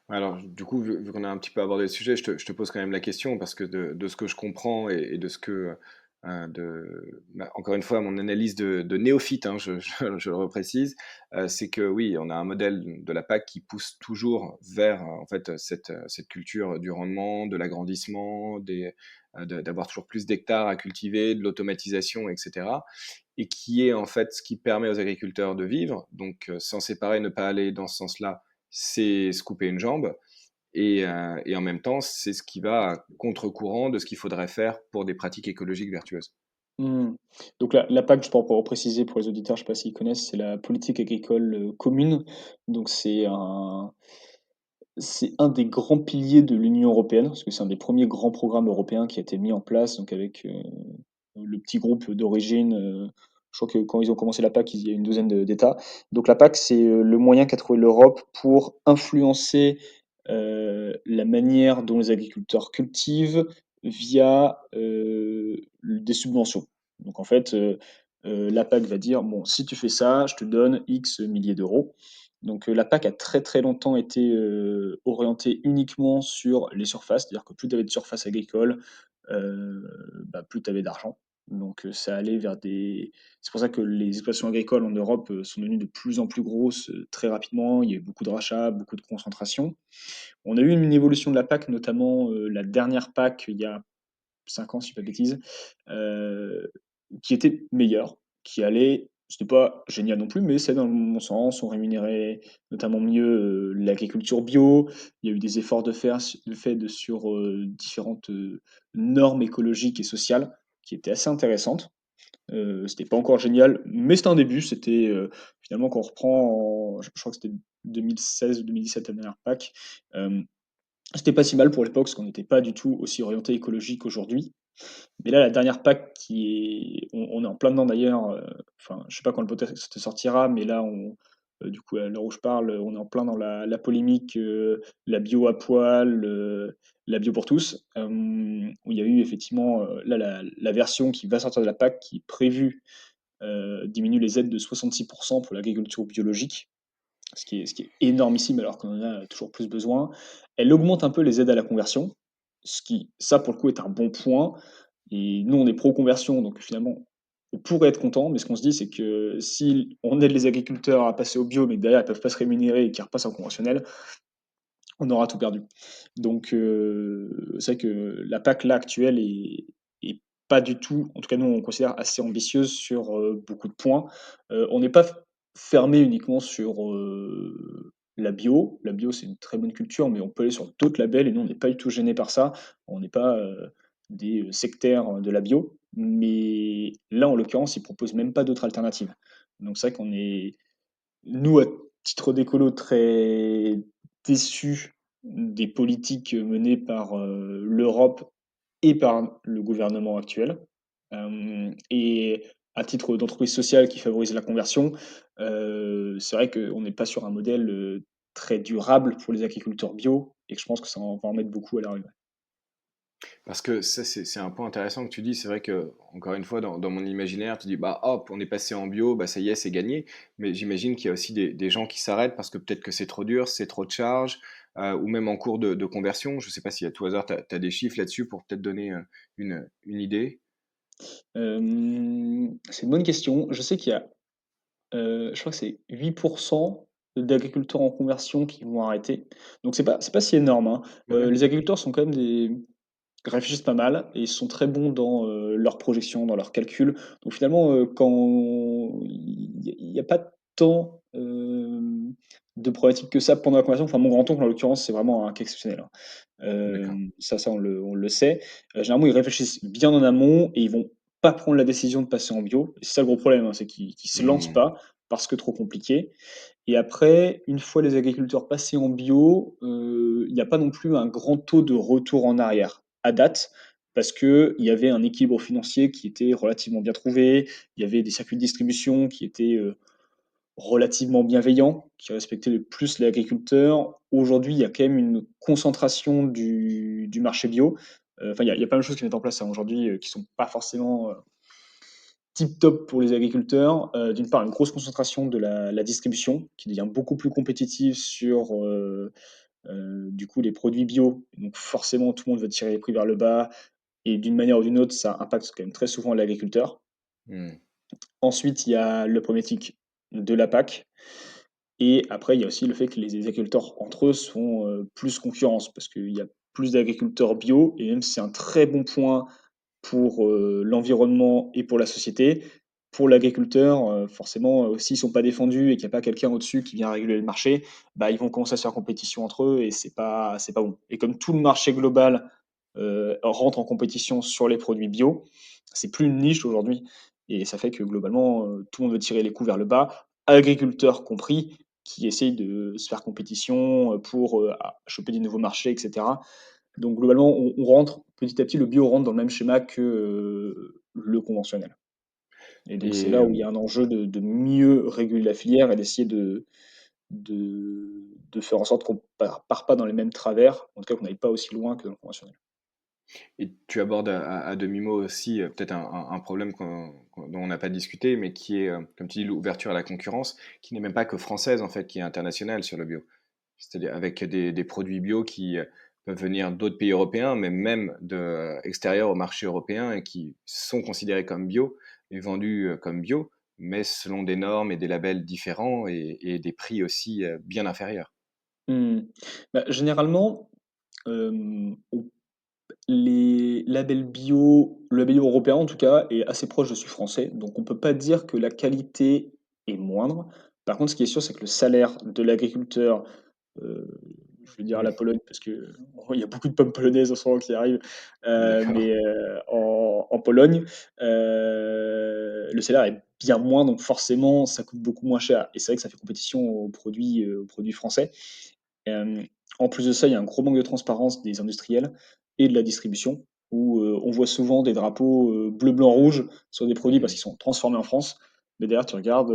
C: Alors, du coup, vu qu'on a un petit peu abordé le sujet, je te pose quand même la question parce que de ce que je comprends et de ce que, encore une fois, mon analyse de néophyte, hein, je le reprécise, c'est que oui, on a un modèle de la PAC qui pousse toujours vers, en fait, cette culture du rendement, de l'agrandissement, d'avoir toujours plus d'hectares à cultiver, de l'automatisation, etc. Et qui est en fait ce qui permet aux agriculteurs de vivre. Donc, s'en séparer, ne pas aller dans ce sens-là, c'est se couper une jambe. Et en même temps, c'est ce qui va à contre-courant de ce qu'il faudrait faire pour des pratiques écologiques vertueuses.
A: Mmh. Donc la PAC, juste pour repréciser pour les auditeurs, je ne sais pas s'ils connaissent, c'est la politique agricole, commune. Donc c'est un des grands piliers de l'Union européenne, parce que c'est un des premiers grands programmes européens qui a été mis en place, donc avec, le petit groupe d'origine, je crois que quand ils ont commencé la PAC, il y a une douzaine d'États. Donc la PAC, c'est, le moyen qu'a trouvé l'Europe pour influencer, la manière dont les agriculteurs cultivent via, des subventions. Donc en fait, la PAC va dire: «Bon, si tu fais ça, je te donne X milliers d'euros». Donc, la PAC a très, très longtemps été, orientée uniquement sur les surfaces, c'est-à-dire que plus tu avais de surface agricole, heu, plus tu avais d'argent. Donc, ça allait vers des c'est pour ça que les exploitations agricoles en Europe, sont devenues de plus en plus grosses, très rapidement. Il y a eu beaucoup de rachats, beaucoup de concentration. On a eu une évolution de la PAC, notamment, la dernière PAC, il y a 5 ans, si je dis pas de bêtises, qui était meilleur, qui allait c'était pas génial non plus, mais c'est dans le bon sens. On rémunérait notamment mieux, l'agriculture bio. Il y a eu des efforts de fait de sur, différentes, normes écologiques et sociales qui étaient assez intéressantes. C'était pas encore génial, mais c'était un début. C'était, finalement quand on reprend je crois que c'était 2016 ou 2017 la dernière PAC, c'était pas si mal pour l'époque, parce qu'on n'était pas du tout aussi orienté écologique qu'aujourd'hui. Mais là, la dernière PAC qui est on est en plein dedans d'ailleurs, enfin, je sais pas quand le podcast sortira, mais là, Du coup, à l'heure où je parle, on est en plein dans la polémique, la bio à poil, la bio pour tous, où il y a eu effectivement, là la version qui va sortir de la PAC qui est prévue, diminue les aides de 66 pour l'agriculture biologique, ce qui est énormissime alors qu'on en a toujours plus besoin. Elle augmente un peu les aides à la conversion, ce qui, ça pour le coup, est un bon point. Et nous, on est pro-conversion, donc finalement, on pourrait être content, mais ce qu'on se dit, c'est que si on aide les agriculteurs à passer au bio, mais que derrière, ils peuvent pas se rémunérer et qu'ils repassent en conventionnel, on aura tout perdu. Donc, c'est vrai que la PAC là actuelle est pas du tout, en tout cas nous on considère assez ambitieuse sur beaucoup de points. On n'est pas fermé uniquement sur la bio. La bio c'est une très bonne culture, mais on peut aller sur d'autres labels et nous on n'est pas du tout gêné par ça. On n'est pas des sectaires de la bio, mais là en l'occurrence ils proposent même pas d'autres alternatives. Donc c'est vrai qu'on est nous, à titre d'écolo, très déçus des politiques menées par l'Europe et par le gouvernement actuel. Et à titre d'entreprise sociale qui favorise la conversion, c'est vrai qu'on n'est pas sur un modèle très durable pour les agriculteurs bio et que je pense que ça va en mettre beaucoup à l'arrivée.
C: Parce que ça, c'est un point intéressant que tu dis. C'est vrai que, encore une fois, dans mon imaginaire, tu dis, bah hop, on est passé en bio, bah ça y est, c'est gagné. Mais j'imagine qu'il y a aussi des gens qui s'arrêtent parce que peut-être que c'est trop dur, c'est trop de charges, ou même en cours de conversion. Je sais pas si à tout hasard, tu as des chiffres là-dessus pour peut-être donner une idée.
A: C'est une bonne question. Je sais qu'il y a, je crois que c'est 8 d'agriculteurs en conversion qui vont arrêter. Donc c'est pas si énorme, hein.
C: Ouais,
A: Les agriculteurs sont quand même des réfléchissent pas mal et ils sont très bons dans, leurs projections, dans leurs calculs. Donc finalement, quand il y a pas tant, de problématiques que ça pendant la conversion. Enfin mon grand-oncle en l'occurrence, c'est vraiment un cas exceptionnel, hein.
C: d'accord.
A: Ça on le sait. Généralement, ils réfléchissent bien en amont et ils vont pas prendre la décision de passer en bio. Et c'est ça le gros problème, hein, c'est qu'ils se lancent
C: Hmm.
A: pas parce que trop compliqué. Et après, une fois les agriculteurs passés en bio, il n'y a pas non plus un grand taux de retour en arrière, à date, parce qu'il y avait un équilibre financier qui était relativement bien trouvé, il y avait des circuits de distribution qui étaient, relativement bienveillants, qui respectaient le plus l'agriculteur. Aujourd'hui, il y a quand même une concentration du marché bio. Enfin, il y a pas mal de choses qui mettent en place, hein, aujourd'hui, qui sont pas forcément, tip top pour les agriculteurs. D'une part, une grosse concentration de la distribution qui devient beaucoup plus compétitive sur du coup les produits bio. Donc forcément, tout le monde veut tirer les prix vers le bas et d'une manière ou d'une autre, ça impacte quand même très souvent l'agriculteur.
C: Hmm.
A: Ensuite, il y a la problématique de la PAC. Et après, il y a aussi le fait que les agriculteurs entre eux sont plus concurrence parce qu'il y a plus d'agriculteurs bio et même si c'est un très bon point pour l'environnement et pour la société. Pour l'agriculteur, forcément, s'ils sont pas défendus et qu'il y a pas quelqu'un au-dessus qui vient réguler le marché, bah, ils vont commencer à se faire compétition entre eux et c'est pas bon. Et comme tout le marché global, rentre en compétition sur les produits bio, c'est plus une niche aujourd'hui et ça fait que globalement, tout le monde veut tirer les coûts vers le bas, agriculteurs compris, qui essayent de se faire compétition, pour, choper des nouveaux marchés et cetera. Donc globalement, on rentre petit à petit, le bio rentre dans le même schéma que, le conventionnel. Et donc c'est
C: Et
A: là où il y a un enjeu de mieux réguler la filière et d'essayer de de faire en sorte qu'on part pas dans les mêmes travers, en tout cas qu'on n'aille pas aussi loin que dans le conventionnel.
C: Et tu abordes à demi-mot aussi peut-être un problème dont on n'a pas discuté, mais qui est, comme tu dis, l'ouverture à la concurrence, qui n'est même pas que française en fait, qui est internationale sur le bio. C'est-à-dire avec des produits bio qui peuvent venir d'autres pays européens, mais même extérieurs au marché européen et qui sont considérés comme bio et vendus comme bio, mais selon des normes et des labels différents et des prix aussi bien inférieurs.
A: Mmh. Bah, généralement, on les labels bio, le label européen en tout cas est assez proche de celui français, donc on peut pas dire que la qualité est moindre. Par contre, ce qui est sûr, c'est que le salaire de l'agriculteur, heu, je vais dire la
C: Hmm,
A: Pologne parce que il y a beaucoup de pommes polonaises en ce moment qui arrivent,
C: d'accord.
A: mais en Pologne, le salaire est bien moins, donc forcément ça coûte beaucoup moins cher et c'est vrai que ça fait compétition aux produits français. Hem, En plus de ça, il y a un gros manque de transparence des industriels et de la distribution où, on voit souvent des drapeaux, bleu, blanc, rouge sur des produits parce
C: Hmm.
A: qu'ils sont transformés en France. Mais derrière tu regardes,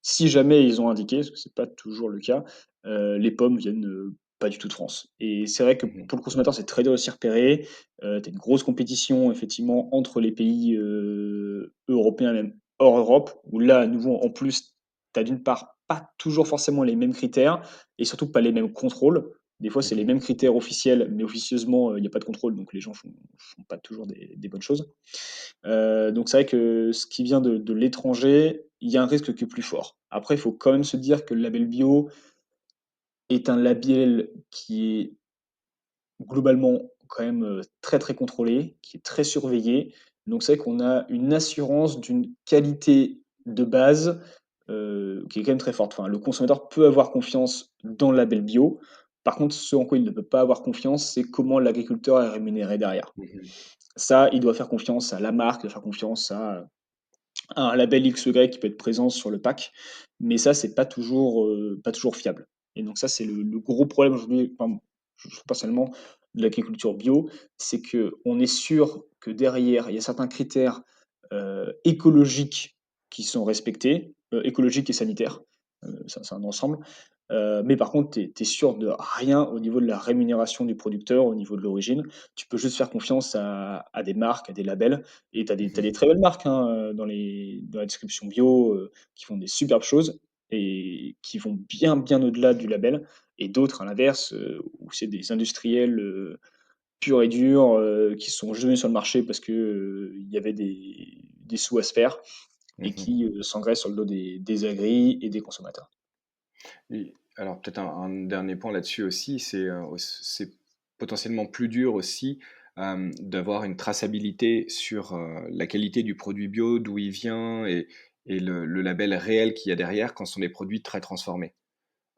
A: Si jamais ils ont indiqué, parce que c'est pas toujours le cas, les pommes viennent, pas du tout de France et c'est vrai que
C: Mmh.
A: pour le consommateur, c'est très dur de s'y repérer. Tu as une grosse compétition effectivement entre les pays, européens, même hors Europe, où là, à nouveau, en plus, tu as d'une part pas toujours forcément les mêmes critères et surtout pas les mêmes contrôles. Des fois, c'est les
C: Mmh.
A: mêmes critères officiels, mais officieusement, il y a pas de contrôle, donc les gens font pas toujours des bonnes choses. Donc c'est vrai que ce qui vient de l'étranger, il y a un risque qui est plus fort. Après, il faut quand même se dire que le label bio est un label qui est globalement quand même, très, très contrôlé, qui est très surveillé. Donc c'est vrai qu'on a une assurance d'une qualité de base, qui est quand même très forte. Enfin, le consommateur peut avoir confiance dans le label bio. Par contre, ce en quoi il ne peut pas avoir confiance, c'est comment l'agriculteur est rémunéré derrière.
C: Mmh.
A: Ça, il doit faire confiance à la marque, il doit faire confiance à un label X ou Y qui peut être présent sur le pack, mais ça, c'est pas toujours fiable et donc ça, c'est le gros problème aujourd'hui, enfin, je trouve personnellement, de l'agriculture bio, c'est qu'on est sûr que derrière, il y a certains critères, écologiques qui sont respectés, écologiques et sanitaires, ça c'est un ensemble, mais par contre, tu es sûr de rien au niveau de la rémunération du producteur, au niveau de l'origine. Tu peux juste faire confiance à des marques, à des labels et tu as
C: Mmh.
A: des très belles marques, hein, dans la distribution bio, qui font des superbes choses et qui vont bien, bien au-delà du label et d'autres à l'inverse, où c'est des industriels, purs et durs, qui sont juste venus sur le marché parce que, il y avait des sous à se faire et
C: Mmh.
A: qui, s'engraissent sur le dos des agris et des consommateurs.
C: Et alors peut-être un dernier point là-dessus aussi, c'est potentiellement plus dur aussi, d'avoir une traçabilité sur, la qualité du produit bio, d'où il vient et le label réel qu'il y a derrière quand ce sont des produits très transformés.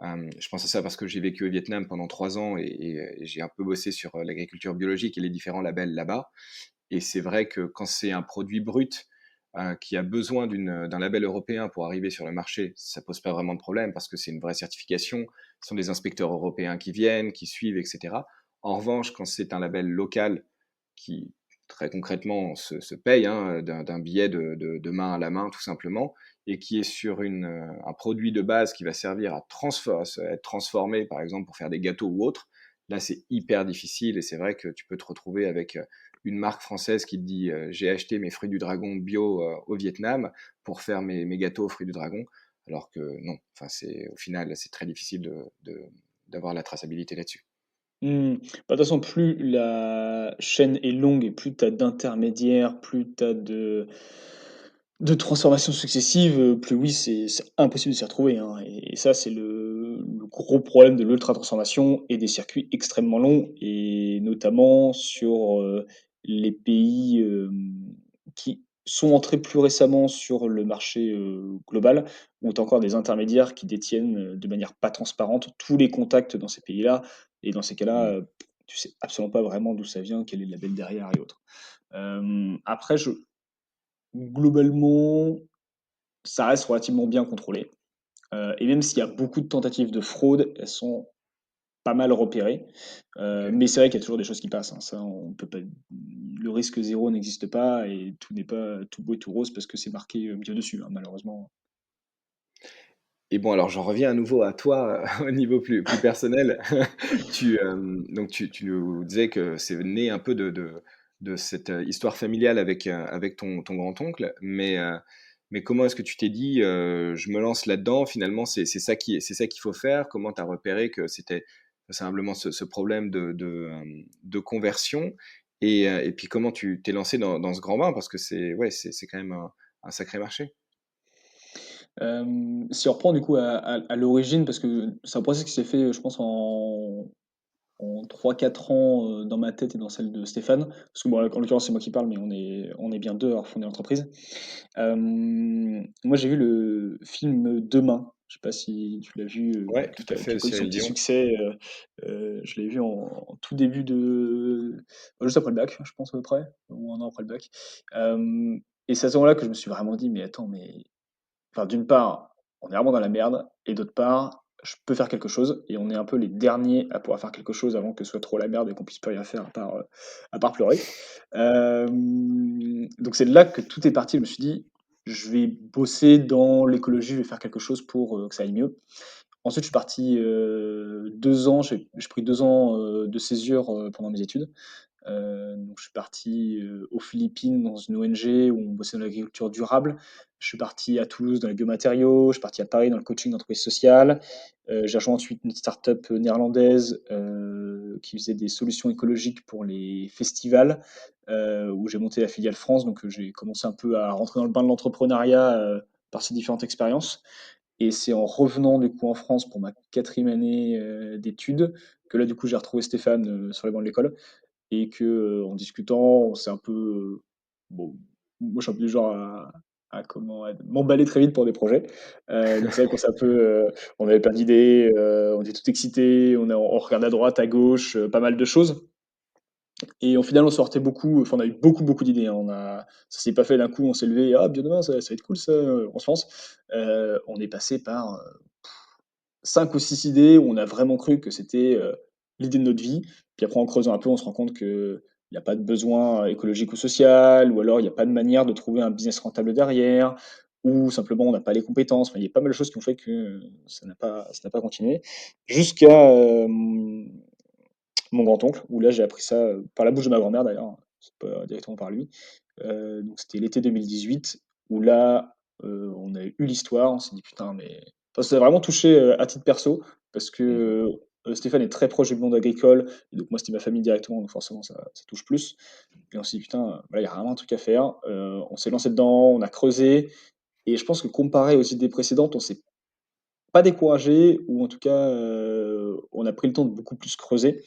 C: Je pense à ça parce que j'ai vécu au Vietnam pendant 3 ans et j'ai un peu bossé sur, l'agriculture biologique et les différents labels là-bas. Et c'est vrai que quand c'est un produit brut, qui a besoin d'un label européen pour arriver sur le marché, ça pose pas vraiment de problème parce que c'est une vraie certification. Ce sont des inspecteurs européens qui viennent, qui suivent, et cetera. En revanche, quand c'est un label local qui, très concrètement, se paye, hein, d'un billet de main à la main, tout simplement, et qui est sur un produit de base qui va servir à être transformé, par exemple, pour faire des gâteaux ou autre, là, c'est hyper difficile et c'est vrai que tu peux te retrouver avec, une marque française qui te dit j'ai acheté mes fruits du dragon bio au Vietnam pour faire mes gâteaux aux fruits du dragon, alors que non, enfin, au final, c'est très difficile d'avoir la traçabilité là-dessus.
A: Mmh. Bah, de toute façon, plus la chaîne est longue et plus tu as d'intermédiaires, plus tu as de transformations successives, plus oui, c'est impossible de s'y retrouver, hein et ça, c'est le gros problème de l'ultra-transformation et des circuits extrêmement longs et notamment sur, les pays, qui sont entrés plus récemment sur le marché, global, où tu as encore des intermédiaires qui détiennent, de manière pas transparente tous les contacts dans ces pays-là et dans ces cas-là,
C: Mmh.
A: tu sais absolument pas vraiment d'où ça vient, quel est le label derrière et autres. Après je globalement, ça reste relativement bien contrôlé, et même s'il y a beaucoup de tentatives de fraude, elles sont pas mal repérées,
C: OK.
A: mais c'est vrai qu'il y a toujours des choses qui passent, hein. Ça, on peut pas le risque zéro n'existe pas et tout n'est pas tout beau et tout rose parce que c'est marqué, bio dessus, hein, malheureusement.
C: Et bon, alors j'en reviens à nouveau à toi, au niveau plus personnel. Donc tu nous disais que c'est né un peu de cette, histoire familiale avec ton grand-oncle, mais comment est-ce que tu t'es dit, «Je me lance là-dedans, finalement c'est ça qu'il faut faire»? Comment tu as repéré que c'était simplement ce problème de conversion? Et puis comment tu t'es lancé dans ce grand bain? Parce que c'est quand même un sacré marché.
A: Si on reprend du coup à l'origine, parce que c'est un process qui s'est fait, je pense en 3-4 ans, dans ma tête et dans celle de Stéphane. Parce que bon, en l'occurrence, c'est moi qui parle, mais on est bien 2 à avoir fondé l'entreprise. Moi, j'ai vu le film Demain. Je sais pas si tu l'as vu,
C: Ouais, tout à fait,
A: qui a
C: de
A: connu son
C: Cyril
A: petit
C: Dion.
A: succès, je l'ai vu en tout début juste après le bac, je pense à peu près, ou 1 an après le bac. Hem et c'est à ce moment-là que je me suis vraiment dit: «Mais attends, mais» enfin, d'une part, on est vraiment dans la merde et d'autre part, je peux faire quelque chose et on est un peu les derniers à pouvoir faire quelque chose avant que ce soit trop la merde et qu'on puisse plus rien faire à part pleurer. Donc c'est de là que tout est parti. Je me suis dit: je vais bosser dans l'écologie, je vais faire quelque chose pour, que ça aille mieux. Ensuite, je suis parti, 2 ans, j'ai pris 2 ans, de césure, pendant mes études. Donc je suis parti, aux Philippines dans une ONG où on bossait dans l'agriculture durable. Je suis parti à Toulouse dans les biomatériaux, je suis parti à Paris dans le coaching d'entreprise sociale. J'ai rejoint ensuite une start-up néerlandaise, qui faisait des solutions écologiques pour les festivals, où j'ai monté la filiale France. Donc, j'ai commencé un peu à rentrer dans le bain de l'entrepreneuriat, par ces différentes expériences. Et c'est en revenant du coup en France pour ma quatrième année, d'études que là, du coup, j'ai retrouvé Stéphane, sur les bancs de l'école et que, en discutant, on s'est un peu, bon, moi je suis un peu du genre à comment? À m'emballer très vite pour des projets. Donc c'est vrai qu'on s'est un peu, on avait plein d'idées, on était tout excités, on regardait à droite, à gauche, pas mal de choses et au final on sortait beaucoup, enfin on a eu beaucoup, beaucoup d'idées, hein. Ça s'est pas fait d'un coup, on s'est levé: «Ah bien demain, ça va être cool ça, on se lance». On est passé par, 5 ou 6 idées où on a vraiment cru que c'était, l'idée de notre vie. Puis après, en creusant un peu, on se rend compte qu'il y a pas de besoin écologique ou social, ou alors il y a pas de manière de trouver un business rentable derrière, ou simplement on n'a pas les compétences. Enfin, il y a pas mal de choses qui ont fait que ça n'a pas continué. Jusqu'à, mon grand-oncle, où là j'ai appris ça, par la bouche de ma grand-mère d'ailleurs, c'est pas directement par lui. Donc c'était l'été 2018 où là, on a eu l'histoire, on s'est dit: «Putain mais» enfin ça a vraiment touché, à titre perso parce
C: Mmh.
A: que, Stéphane est très proche du monde agricole et donc moi c'était ma famille directement donc forcément ça touche plus et on s'est dit: «Putain, voilà, il y a vraiment un truc à faire». On s'est lancé dedans, on a creusé et je pense que comparé aux idées précédentes, on s'est pas découragé ou en tout cas, on a pris le temps de beaucoup plus creuser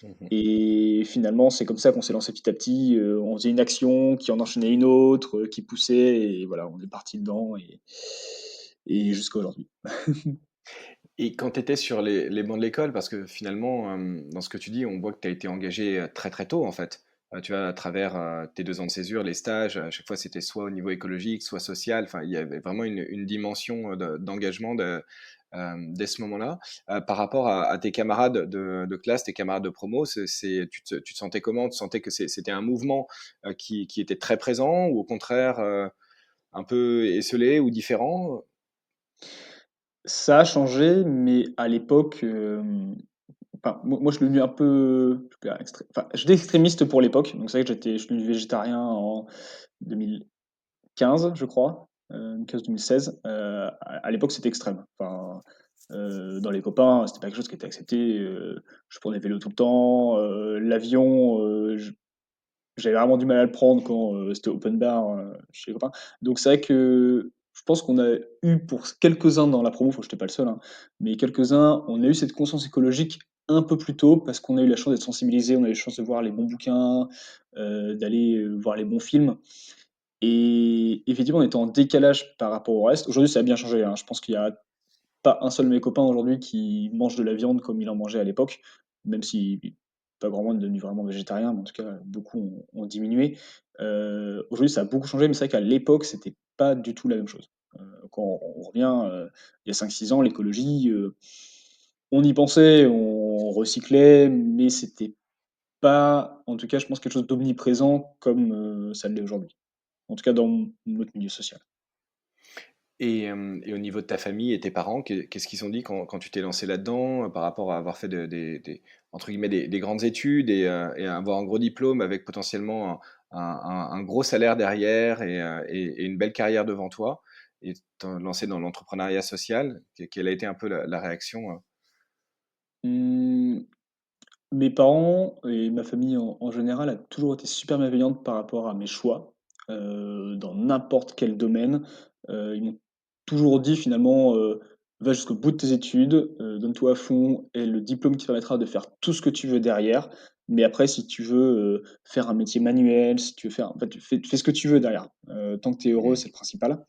C: Mmh.
A: et finalement, c'est comme ça qu'on s'est lancé petit à petit, on faisait une action qui en enchaînait une autre, qui poussait et voilà, on est parti dedans et jusqu'à aujourd'hui.
C: Et quand tu étais sur les bancs de l'école, parce que finalement, dans ce que tu dis, on voit que tu as été engagé très très tôt en fait. Tu vois, à travers tes 2 ans de césure, les stages, à chaque fois c'était soit au niveau écologique, soit social. Enfin, il y avait vraiment une dimension d'engagement dès ce moment-là. Par rapport à tes camarades de classe, tes camarades de promo, tu te sentais comment? Tu sentais que c'était un mouvement qui était très présent ou au contraire un peu esselé ou différent?
A: Ça a changé, mais à l'époque, enfin, moi je suis devenu un peu, je sais pas, j'étais extrémiste pour l'époque, donc c'est vrai que je suis devenu végétarien en 2015, je crois, 2015-2016. À l'époque, c'était extrême. Enfin, dans les copains, c'était pas quelque chose qui était accepté, je prenais le vélo tout le temps, l'avion, j'avais vraiment du mal à le prendre quand, c'était open bar, chez les copains. Donc c'est vrai que je pense qu'on a eu pour quelques-uns dans la promo, enfin j'étais pas le seul, hein, mais quelques-uns, on a eu cette conscience écologique un peu plus tôt parce qu'on a eu la chance d'être sensibilisés, on a eu la chance de voir les bons bouquins, d'aller, voir les bons films et effectivement, on était en décalage par rapport au reste. Aujourd'hui, ça a bien changé, hein. Je pense qu'il y a pas un seul de mes copains aujourd'hui qui mange de la viande comme il en mangeait à l'époque, même si pas grand monde est devenu vraiment végétarien, mais en tout cas, beaucoup ont diminué. Aujourd'hui, ça a beaucoup changé, mais c'est vrai qu'à l'époque, c'était pas du tout la même chose. Quand on revient, il y a 5 6 ans, l'écologie, on y pensait, on recyclait, mais c'était pas, en tout cas, je pense, quelque chose d'omniprésent comme, ça l'est aujourd'hui. En tout cas, dans notre milieu social.
C: Et au niveau de ta famille et tes parents, qu'est-ce qu'ils ont dit quand tu t'es lancé là-dedans, par rapport à avoir fait entre guillemets, des grandes études et à avoir un gros diplôme avec potentiellement un gros salaire derrière et une belle carrière devant toi, et te lancer dans l'entrepreneuriat social? Quelle a été un peu la réaction?
A: Mmh. Mes parents et ma famille en général a toujours été super bienveillante par rapport à mes choix, dans n'importe quel domaine. Ils m'ont toujours dit finalement, «Va jusqu'au bout de tes études, donne-toi à fond et le diplôme qui te permettra de faire tout ce que tu veux derrière. Mais après si tu veux, faire un métier manuel, si tu veux faire en fait, tu fais ce que tu veux derrière. Tant que tu es heureux,
C: Mmh.
A: c'est le principal».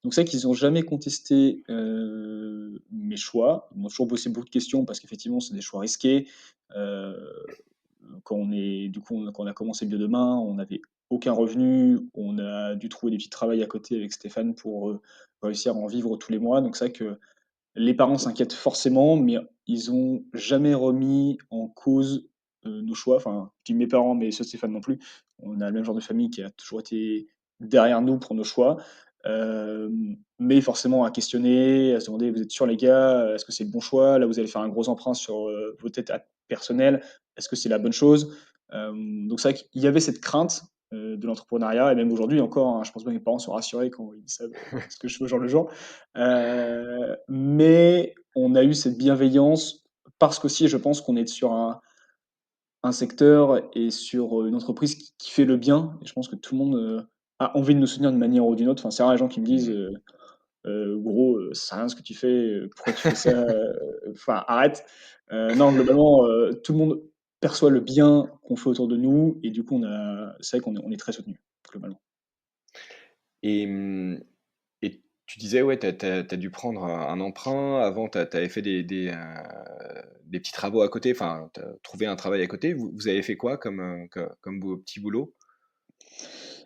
A: Donc c'est vrai qu'ils ont jamais contesté, mes choix. Ils m'ont toujours posé beaucoup de questions parce qu'effectivement, c'est des choix risqués. Heu, quand on est du coup, quand on a commencé Bio Demain, on n'avait aucun revenu. On a dû trouver des petits travails à côté avec Stéphane pour, réussir à en vivre tous les mois. Donc c'est vrai que les parents s'inquiètent forcément, mais ils ont jamais remis en cause, nos choix. Enfin, je dis mes parents, mais ceux de Stéphane non plus. On a le même genre de famille qui a toujours été derrière nous pour nos choix. Mais forcément à questionner, à se demander: «Vous êtes sûrs les gars? Est-ce que c'est le bon choix? Là, vous allez faire un gros emprunt sur, vos têtes à personnelles. Est-ce que c'est la bonne chose?» Donc c'est vrai qu'il y avait cette crainte, de l'entrepreneuriat et même aujourd'hui encore, hein, je pense pas que mes parents sont rassurés quand ils savent, ce que je fais au jour le jour. Mais on a eu cette bienveillance parce qu'aussi je pense qu'on est sur un secteur et sur, une entreprise qui fait le bien et je pense que tout le monde, a envie de nous soutenir d'une manière ou d'une autre. Enfin, c'est rare les gens qui me disent,
C: Mmh.
A: «Gros, ça sert à rien ce que tu fais, pourquoi tu fais ça? Enfin arrête». Non, globalement, tout le monde perçoit le bien qu'on fait autour de nous et du coup c'est vrai qu'on est très soutenus, globalement.
C: Et et tu disais, ouais, tu as dû prendre un emprunt. Avant, tu avais fait des petits travaux à côté, enfin, tu as trouvé un travail à côté. Vous avez fait quoi comme, comme petit boulot?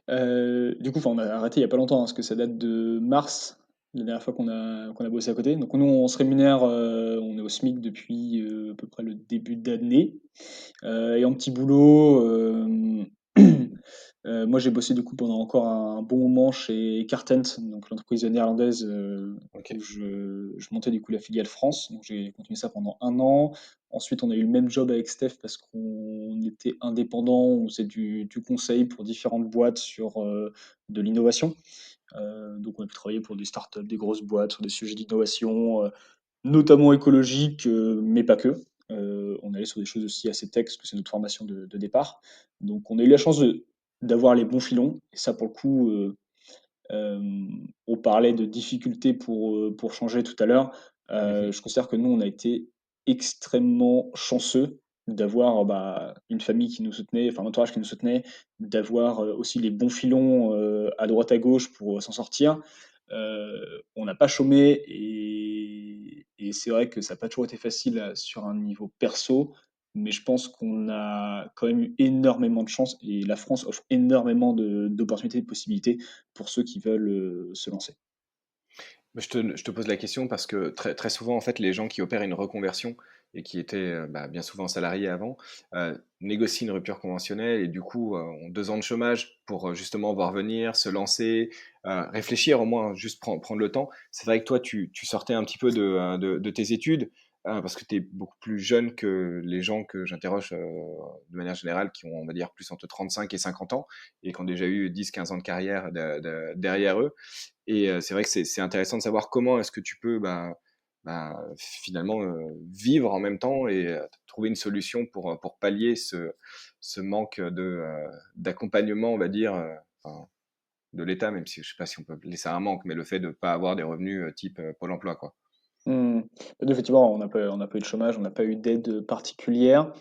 A: Du coup, enfin, on a arrêté il y a pas longtemps, hein, parce que ça date de mars, la dernière fois qu'on a bossé à côté. Donc nous, on se rémunère, on est au SMIC depuis, à peu près le début d'année. Et en petit boulot, moi j'ai bossé du coup pendant encore un bon moment chez Cartent, donc l'entreprise néerlandaise, où
C: OK.
A: je montais du coup la filiale France. Donc j'ai continué ça pendant 1 an. Ensuite, on a eu le même job avec Steph parce qu'on était indépendant, on faisait du conseil pour différentes boîtes sur, de l'innovation. Donc on a pu travailler pour des startups, des grosses boîtes sur des sujets d'innovation, notamment écologique, mais pas que. On allait sur des choses aussi assez tech, parce que c'est notre formation de départ. Donc on a eu la chance d'avoir les bons filons et ça pour le coup, on parlait de difficultés pour changer tout à l'heure.
C: Mmh.
A: Je considère que nous, on a été extrêmement chanceux d'avoir, bah, une famille qui nous soutenait, enfin un entourage qui nous soutenait, d'avoir, aussi les bons filons, à droite à gauche pour, s'en sortir. On n'a pas chômé et c'est vrai que ça n'a pas toujours été facile, sur un niveau perso, mais je pense qu'on a quand même eu énormément de chance et la France offre énormément d'opportunités, de possibilités pour ceux qui veulent, se lancer.
C: Bah, je te pose la question parce que très souvent, en fait, les gens qui opèrent une reconversion et qui étaient, bah, bien souvent salariés avant, négocient une rupture conventionnelle et du coup, ont 2 ans de chômage pour, justement voir venir, se lancer, réfléchir au moins, juste prendre le temps. C'est vrai que toi, tu sortais un petit peu de tes études, parce que tu es beaucoup plus jeune que les gens que j'interroge, de manière générale qui ont, on va dire, plus entre 35 et 50 ans et qui ont déjà eu 10-15 ans de carrière derrière eux. Et c'est vrai que c'est intéressant de savoir comment est-ce que tu peux, finalement, vivre en même temps et trouver une solution pour pallier ce manque d'accompagnement, on va dire, enfin, de l'État, même si je sais pas si on peut appeler ça un manque, mais le fait de ne pas avoir des revenus, type, Pôle emploi, quoi.
A: Mmh. Effectivement, on n'a pas eu de chômage, on n'a pas eu d'aide particulière.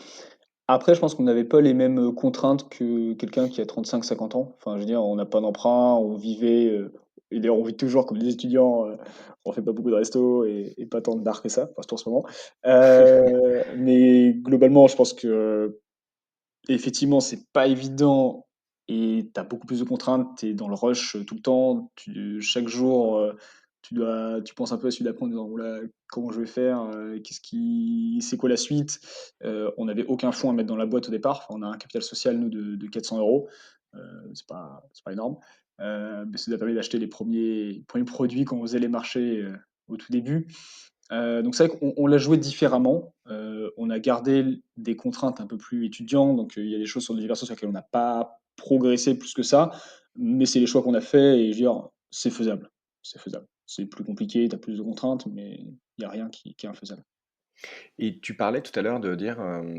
A: Après, je pense qu'on n'avait pas les mêmes, contraintes que quelqu'un qui a 35-50 ans. Enfin, je veux dire, on n'a pas d'emprunt, on vivait, et d'ailleurs on vit toujours comme des étudiants, on fait pas beaucoup de restos et pas tant de bars que ça, enfin surtout en ce moment. Mais globalement, je pense que effectivement, c'est pas évident et tu as beaucoup plus de contraintes, tu es dans le rush, tout le temps. Chaque jour, tu penses un peu à celui d'après en disant: «Ouh là, comment je vais faire? C'est quoi la suite?» On n'avait aucun fonds à mettre dans la boîte au départ. Enfin, on a un capital social nous de 400 €, c'est pas énorme. Mais ça nous a permis d'acheter les premiers produits quand on faisait les marchés, au tout début. Donc c'est vrai qu'on l'a joué différemment. On a gardé des contraintes un peu plus étudiants, donc il y a des choses sur l'université sur lesquelles on n'a pas progressé plus que ça, mais c'est les choix qu'on a faits et je veux dire, c'est faisable. C'est faisable. C'est plus compliqué, tu as plus de contraintes, mais il y a rien qui est infaisable.
C: Et tu parlais tout à l'heure de dire,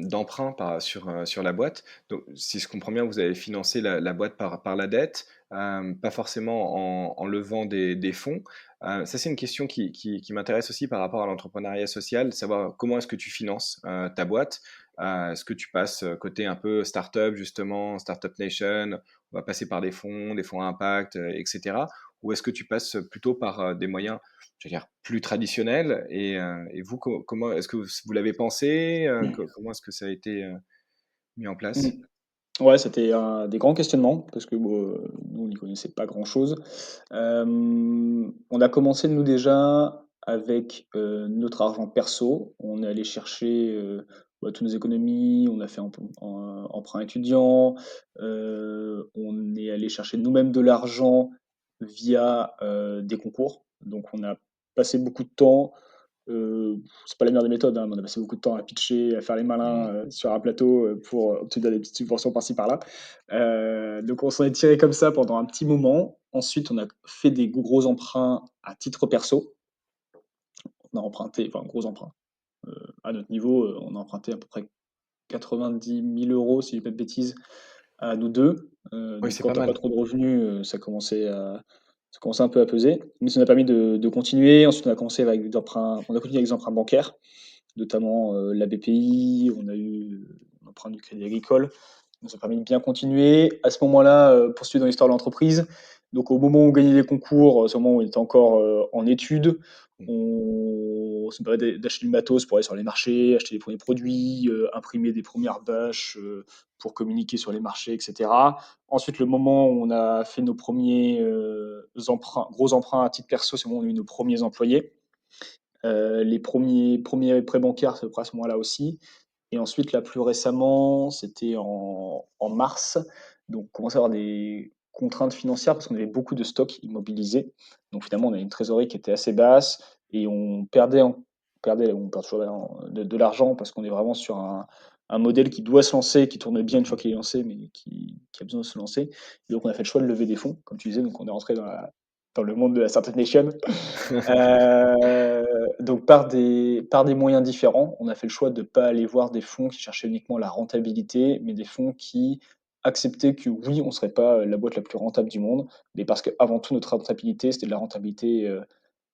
C: d'emprunt sur la boîte. Donc si je comprends bien, vous avez financé la boîte par la dette, pas forcément en levant des fonds. Ça, c'est une question qui m'intéresse aussi par rapport à l'entrepreneuriat social, savoir comment est-ce que tu finances, ta boîte? Est-ce que tu passes, côté un peu start-up justement, Startup Nation, on va passer par des fonds à impact, et cetera? Ou est-ce que tu passes plutôt par, des moyens, je veux dire, plus traditionnels et vous, comment est-ce que vous l'avez pensé? Comment est-ce que ça a été, mis en
A: Mmh.
C: place?
A: Ouais, c'était des grands questionnements parce que, bon, nous, on n'y connaissait pas grand-chose. On a commencé, nous, déjà avec, notre argent perso. On est allé chercher, bah, toutes nos économies, on a fait emprunt étudiant, on est allé chercher nous-mêmes de l'argent, via des concours. Donc on a passé beaucoup de temps, c'est pas la meilleure des méthodes, hein, mais on a passé beaucoup de temps à pitcher, à faire les malins
C: Mmh.
A: sur un plateau pour obtenir des petites subventions par-ci par-là. Donc on s'en est tiré comme ça pendant un petit moment. Ensuite, on a fait des gros emprunts à titre perso. On a emprunté, enfin gros emprunts. À notre niveau, on a emprunté à peu près 90 000 euros, si je dis pas de bêtises, à nous deux.
C: Oui,
A: Donc
C: c'est
A: quand
C: pas
A: t'as pas
C: mal.
A: trop de revenus, ça commençait un peu à peser. Mais ça nous a permis de continuer. Ensuite, on a continué avec des emprunts bancaires, notamment la BPI, on a eu l'emprunt du Crédit Agricole. Ça nous a permis de bien continuer. À ce moment-là, poursuivre dans l'histoire de l'entreprise. Donc au moment où on gagnait les concours, c'est au moment où on était encore en études,
C: Mmh.
A: on se permet d'acheter du matos pour aller sur les marchés, acheter les premiers produits, imprimer des premières bâches pour communiquer sur les marchés, etc. Ensuite, le moment où on a fait nos premiers gros emprunts à titre perso, c'est le moment où on a eu nos premiers employés. Les premiers prêts bancaires, c'est à peu près à ce moment-là aussi. Et ensuite, là, plus récemment, c'était en mars. Donc, on commençait à avoir des contraintes financières parce qu'on avait beaucoup de stocks immobilisés. Donc, finalement, on avait une trésorerie qui était assez basse et on perd toujours de l'argent parce qu'on est vraiment sur un modèle qui doit se lancer, qui tourne bien une fois
C: Mmh.
A: qu'il est lancé, mais qui a besoin de se lancer. Et donc, on a fait le choix de lever des fonds, comme tu disais. Donc, on est rentré dans le monde de la Startup Nation. Donc par des moyens différents, on a fait le choix de ne pas aller voir des fonds qui cherchaient uniquement la rentabilité, mais des fonds qui acceptaient que oui, on ne serait pas la boîte la plus rentable du monde, mais parce qu'avant tout, notre rentabilité, c'était de la rentabilité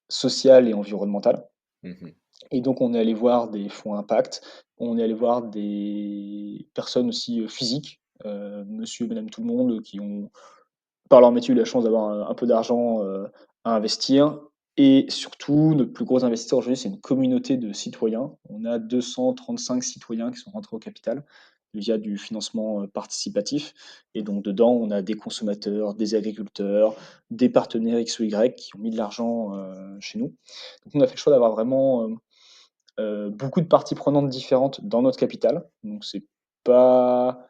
A: sociale et environnementale.
C: Mmh.
A: Et donc, on est allé voir des fonds impact, on est allé voir des personnes aussi physiques, monsieur et madame tout le monde, qui ont par leur métier, eu la chance d'avoir un peu d'argent, à investir. Et surtout, notre plus gros investisseur aujourd'hui, c'est une communauté de citoyens. On a 235 citoyens qui sont rentrés au capital via du financement, participatif. Et donc dedans, on a des consommateurs, des agriculteurs, des partenaires X ou Y qui ont mis de l'argent, chez nous. Donc on a fait le choix d'avoir vraiment, beaucoup de parties prenantes différentes dans notre capital. Donc c'est pas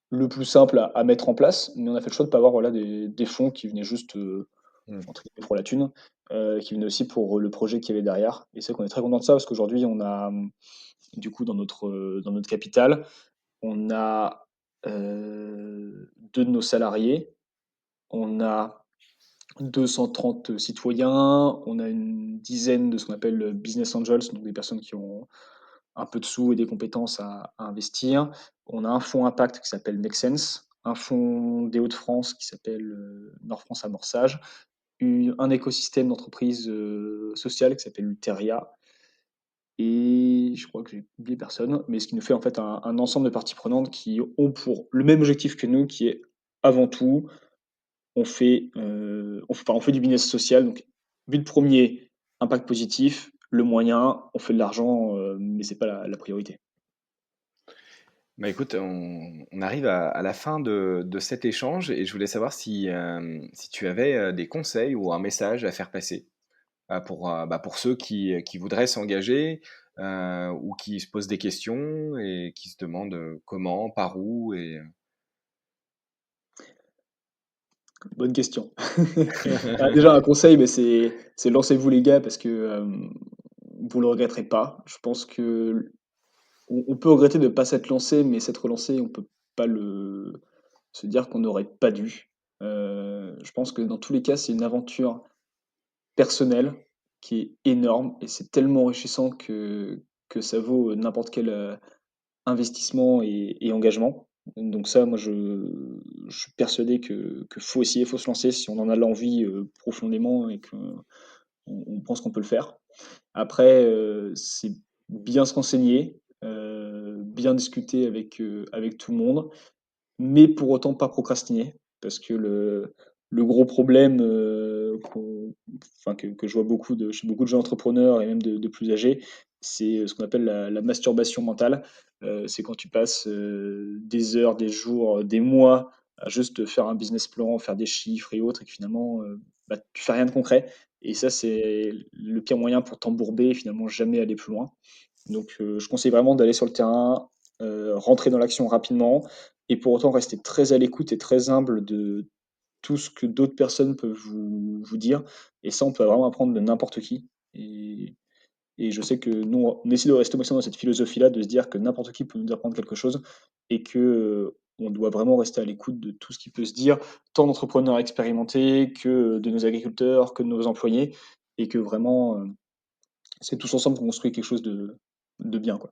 A: le plus simple à mettre en place, mais on a fait le choix de pas avoir, voilà, des fonds qui venaient juste,
C: Mmh.
A: entre guillemets «pour la thune», qui venaient aussi pour le projet qu'il y avait derrière. Et c'est vrai qu'on est très content de ça parce qu'aujourd'hui on a, du coup dans notre capital, on a, 2 de nos salariés, on a 230 citoyens, on a une dizaine de ce qu'on appelle, business angels, donc des personnes qui ont un peu de sous et des compétences à investir. On a un fonds impact qui s'appelle Make Sense, un fonds des Hauts-de-France qui s'appelle Nord France Amorçage, un écosystème d'entreprises sociales qui s'appelle Ulteria. Et je crois que j'ai oublié personne, mais ce qui nous fait en fait un ensemble de parties prenantes qui ont pour le même objectif que nous, qui est avant tout, on fait du business social. Donc, but premier, impact positif. Le moyen, on fait de l'argent, mais c'est pas la priorité.
C: Bah, écoute, on arrive à la fin de cet échange et je voulais savoir si tu avais, des conseils ou un message à faire passer, pour ceux qui voudraient s'engager, ou qui se posent des questions et qui se demandent, comment, par où
A: Bonne question. Bah, déjà un conseil, mais c'est lancez-vous les gars parce que, vous le regretterez pas. Je pense que on peut regretter de ne pas s'être lancé, mais s'être lancé, on peut pas le se dire qu'on n'aurait pas dû. Je pense que dans tous les cas, c'est une aventure personnelle qui est énorme et c'est tellement enrichissant que ça vaut n'importe quel, investissement et engagement. Donc ça, moi, je suis persuadé que faut essayer, faut se lancer si on en a l'envie, profondément et qu'on pense qu'on peut le faire. Après, c'est bien se renseigner, bien discuter avec tout le monde, mais pour autant pas procrastiner. Parce que le gros problème, que je vois chez beaucoup de gens entrepreneurs et même de plus âgés, c'est ce qu'on appelle la masturbation mentale. C'est quand tu passes des heures, des jours, des mois à juste faire un business plan, faire des chiffres et autres, et que finalement, tu fais rien de concret. Et ça, c'est le pire moyen pour t'embourber et finalement jamais aller plus loin. Donc, je conseille vraiment d'aller sur le terrain, rentrer dans l'action rapidement et pour autant rester très à l'écoute et très humble tout ce que d'autres personnes peuvent vous dire et ça, on peut vraiment apprendre de n'importe qui et je sais que nous, on essaie de rester au maximum dans cette philosophie-là, de se dire que n'importe qui peut nous apprendre quelque chose et que, on doit vraiment rester à l'écoute de tout ce qui peut se dire, tant d'entrepreneurs expérimentés que de nos agriculteurs, que de nos employés et que vraiment, c'est tous ensemble qu'on construit quelque chose de bien, quoi.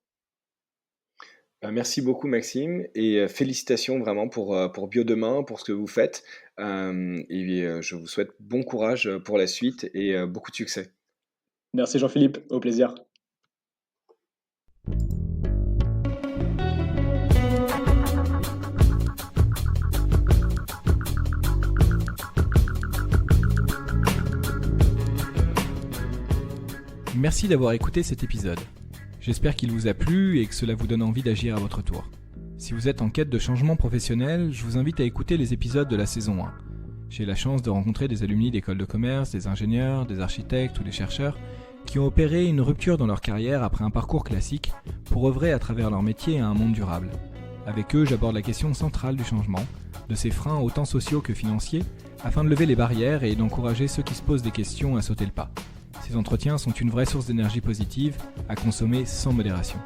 C: Merci beaucoup Maxime et félicitations vraiment pour Biodemain, pour ce que vous faites. Je vous souhaite bon courage, pour la suite et beaucoup de succès.
A: Merci Jean-Philippe, au plaisir.
B: Merci d'avoir écouté cet épisode. J'espère qu'il vous a plu et que cela vous donne envie d'agir à votre tour. Si vous êtes en quête de changement professionnel, je vous invite à écouter les épisodes de la saison 1. J'ai la chance de rencontrer des alumni d'écoles de commerce, des ingénieurs, des architectes ou des chercheurs qui ont opéré une rupture dans leur carrière après un parcours classique pour œuvrer à travers leur métier à un monde durable. Avec eux, j'aborde la question centrale du changement, de ses freins autant sociaux que financiers, afin de lever les barrières et d'encourager ceux qui se posent des questions à sauter le pas. Ces entretiens sont une vraie source d'énergie positive à consommer sans modération.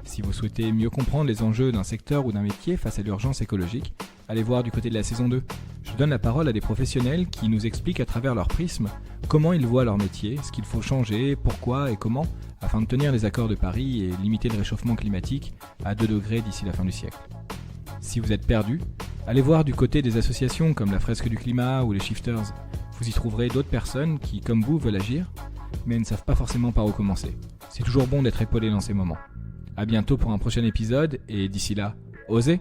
B: Si vous souhaitez mieux comprendre les enjeux d'un secteur ou d'un métier face à l'urgence écologique, allez voir du côté de la saison 2. Je donne la parole à des professionnels qui nous expliquent à travers leur prisme comment ils voient leur métier, ce qu'il faut changer, pourquoi et comment, afin de tenir les accords de Paris et limiter le réchauffement climatique à 2 degrés d'ici la fin du siècle. Si vous êtes perdu, allez voir du côté des associations comme la Fresque du Climat ou les Shifters. Vous y trouverez d'autres personnes qui, comme vous, veulent agir, mais ne savent pas forcément par où commencer. C'est toujours bon d'être épaulé dans ces moments. À bientôt pour un prochain épisode, et d'ici là, osez!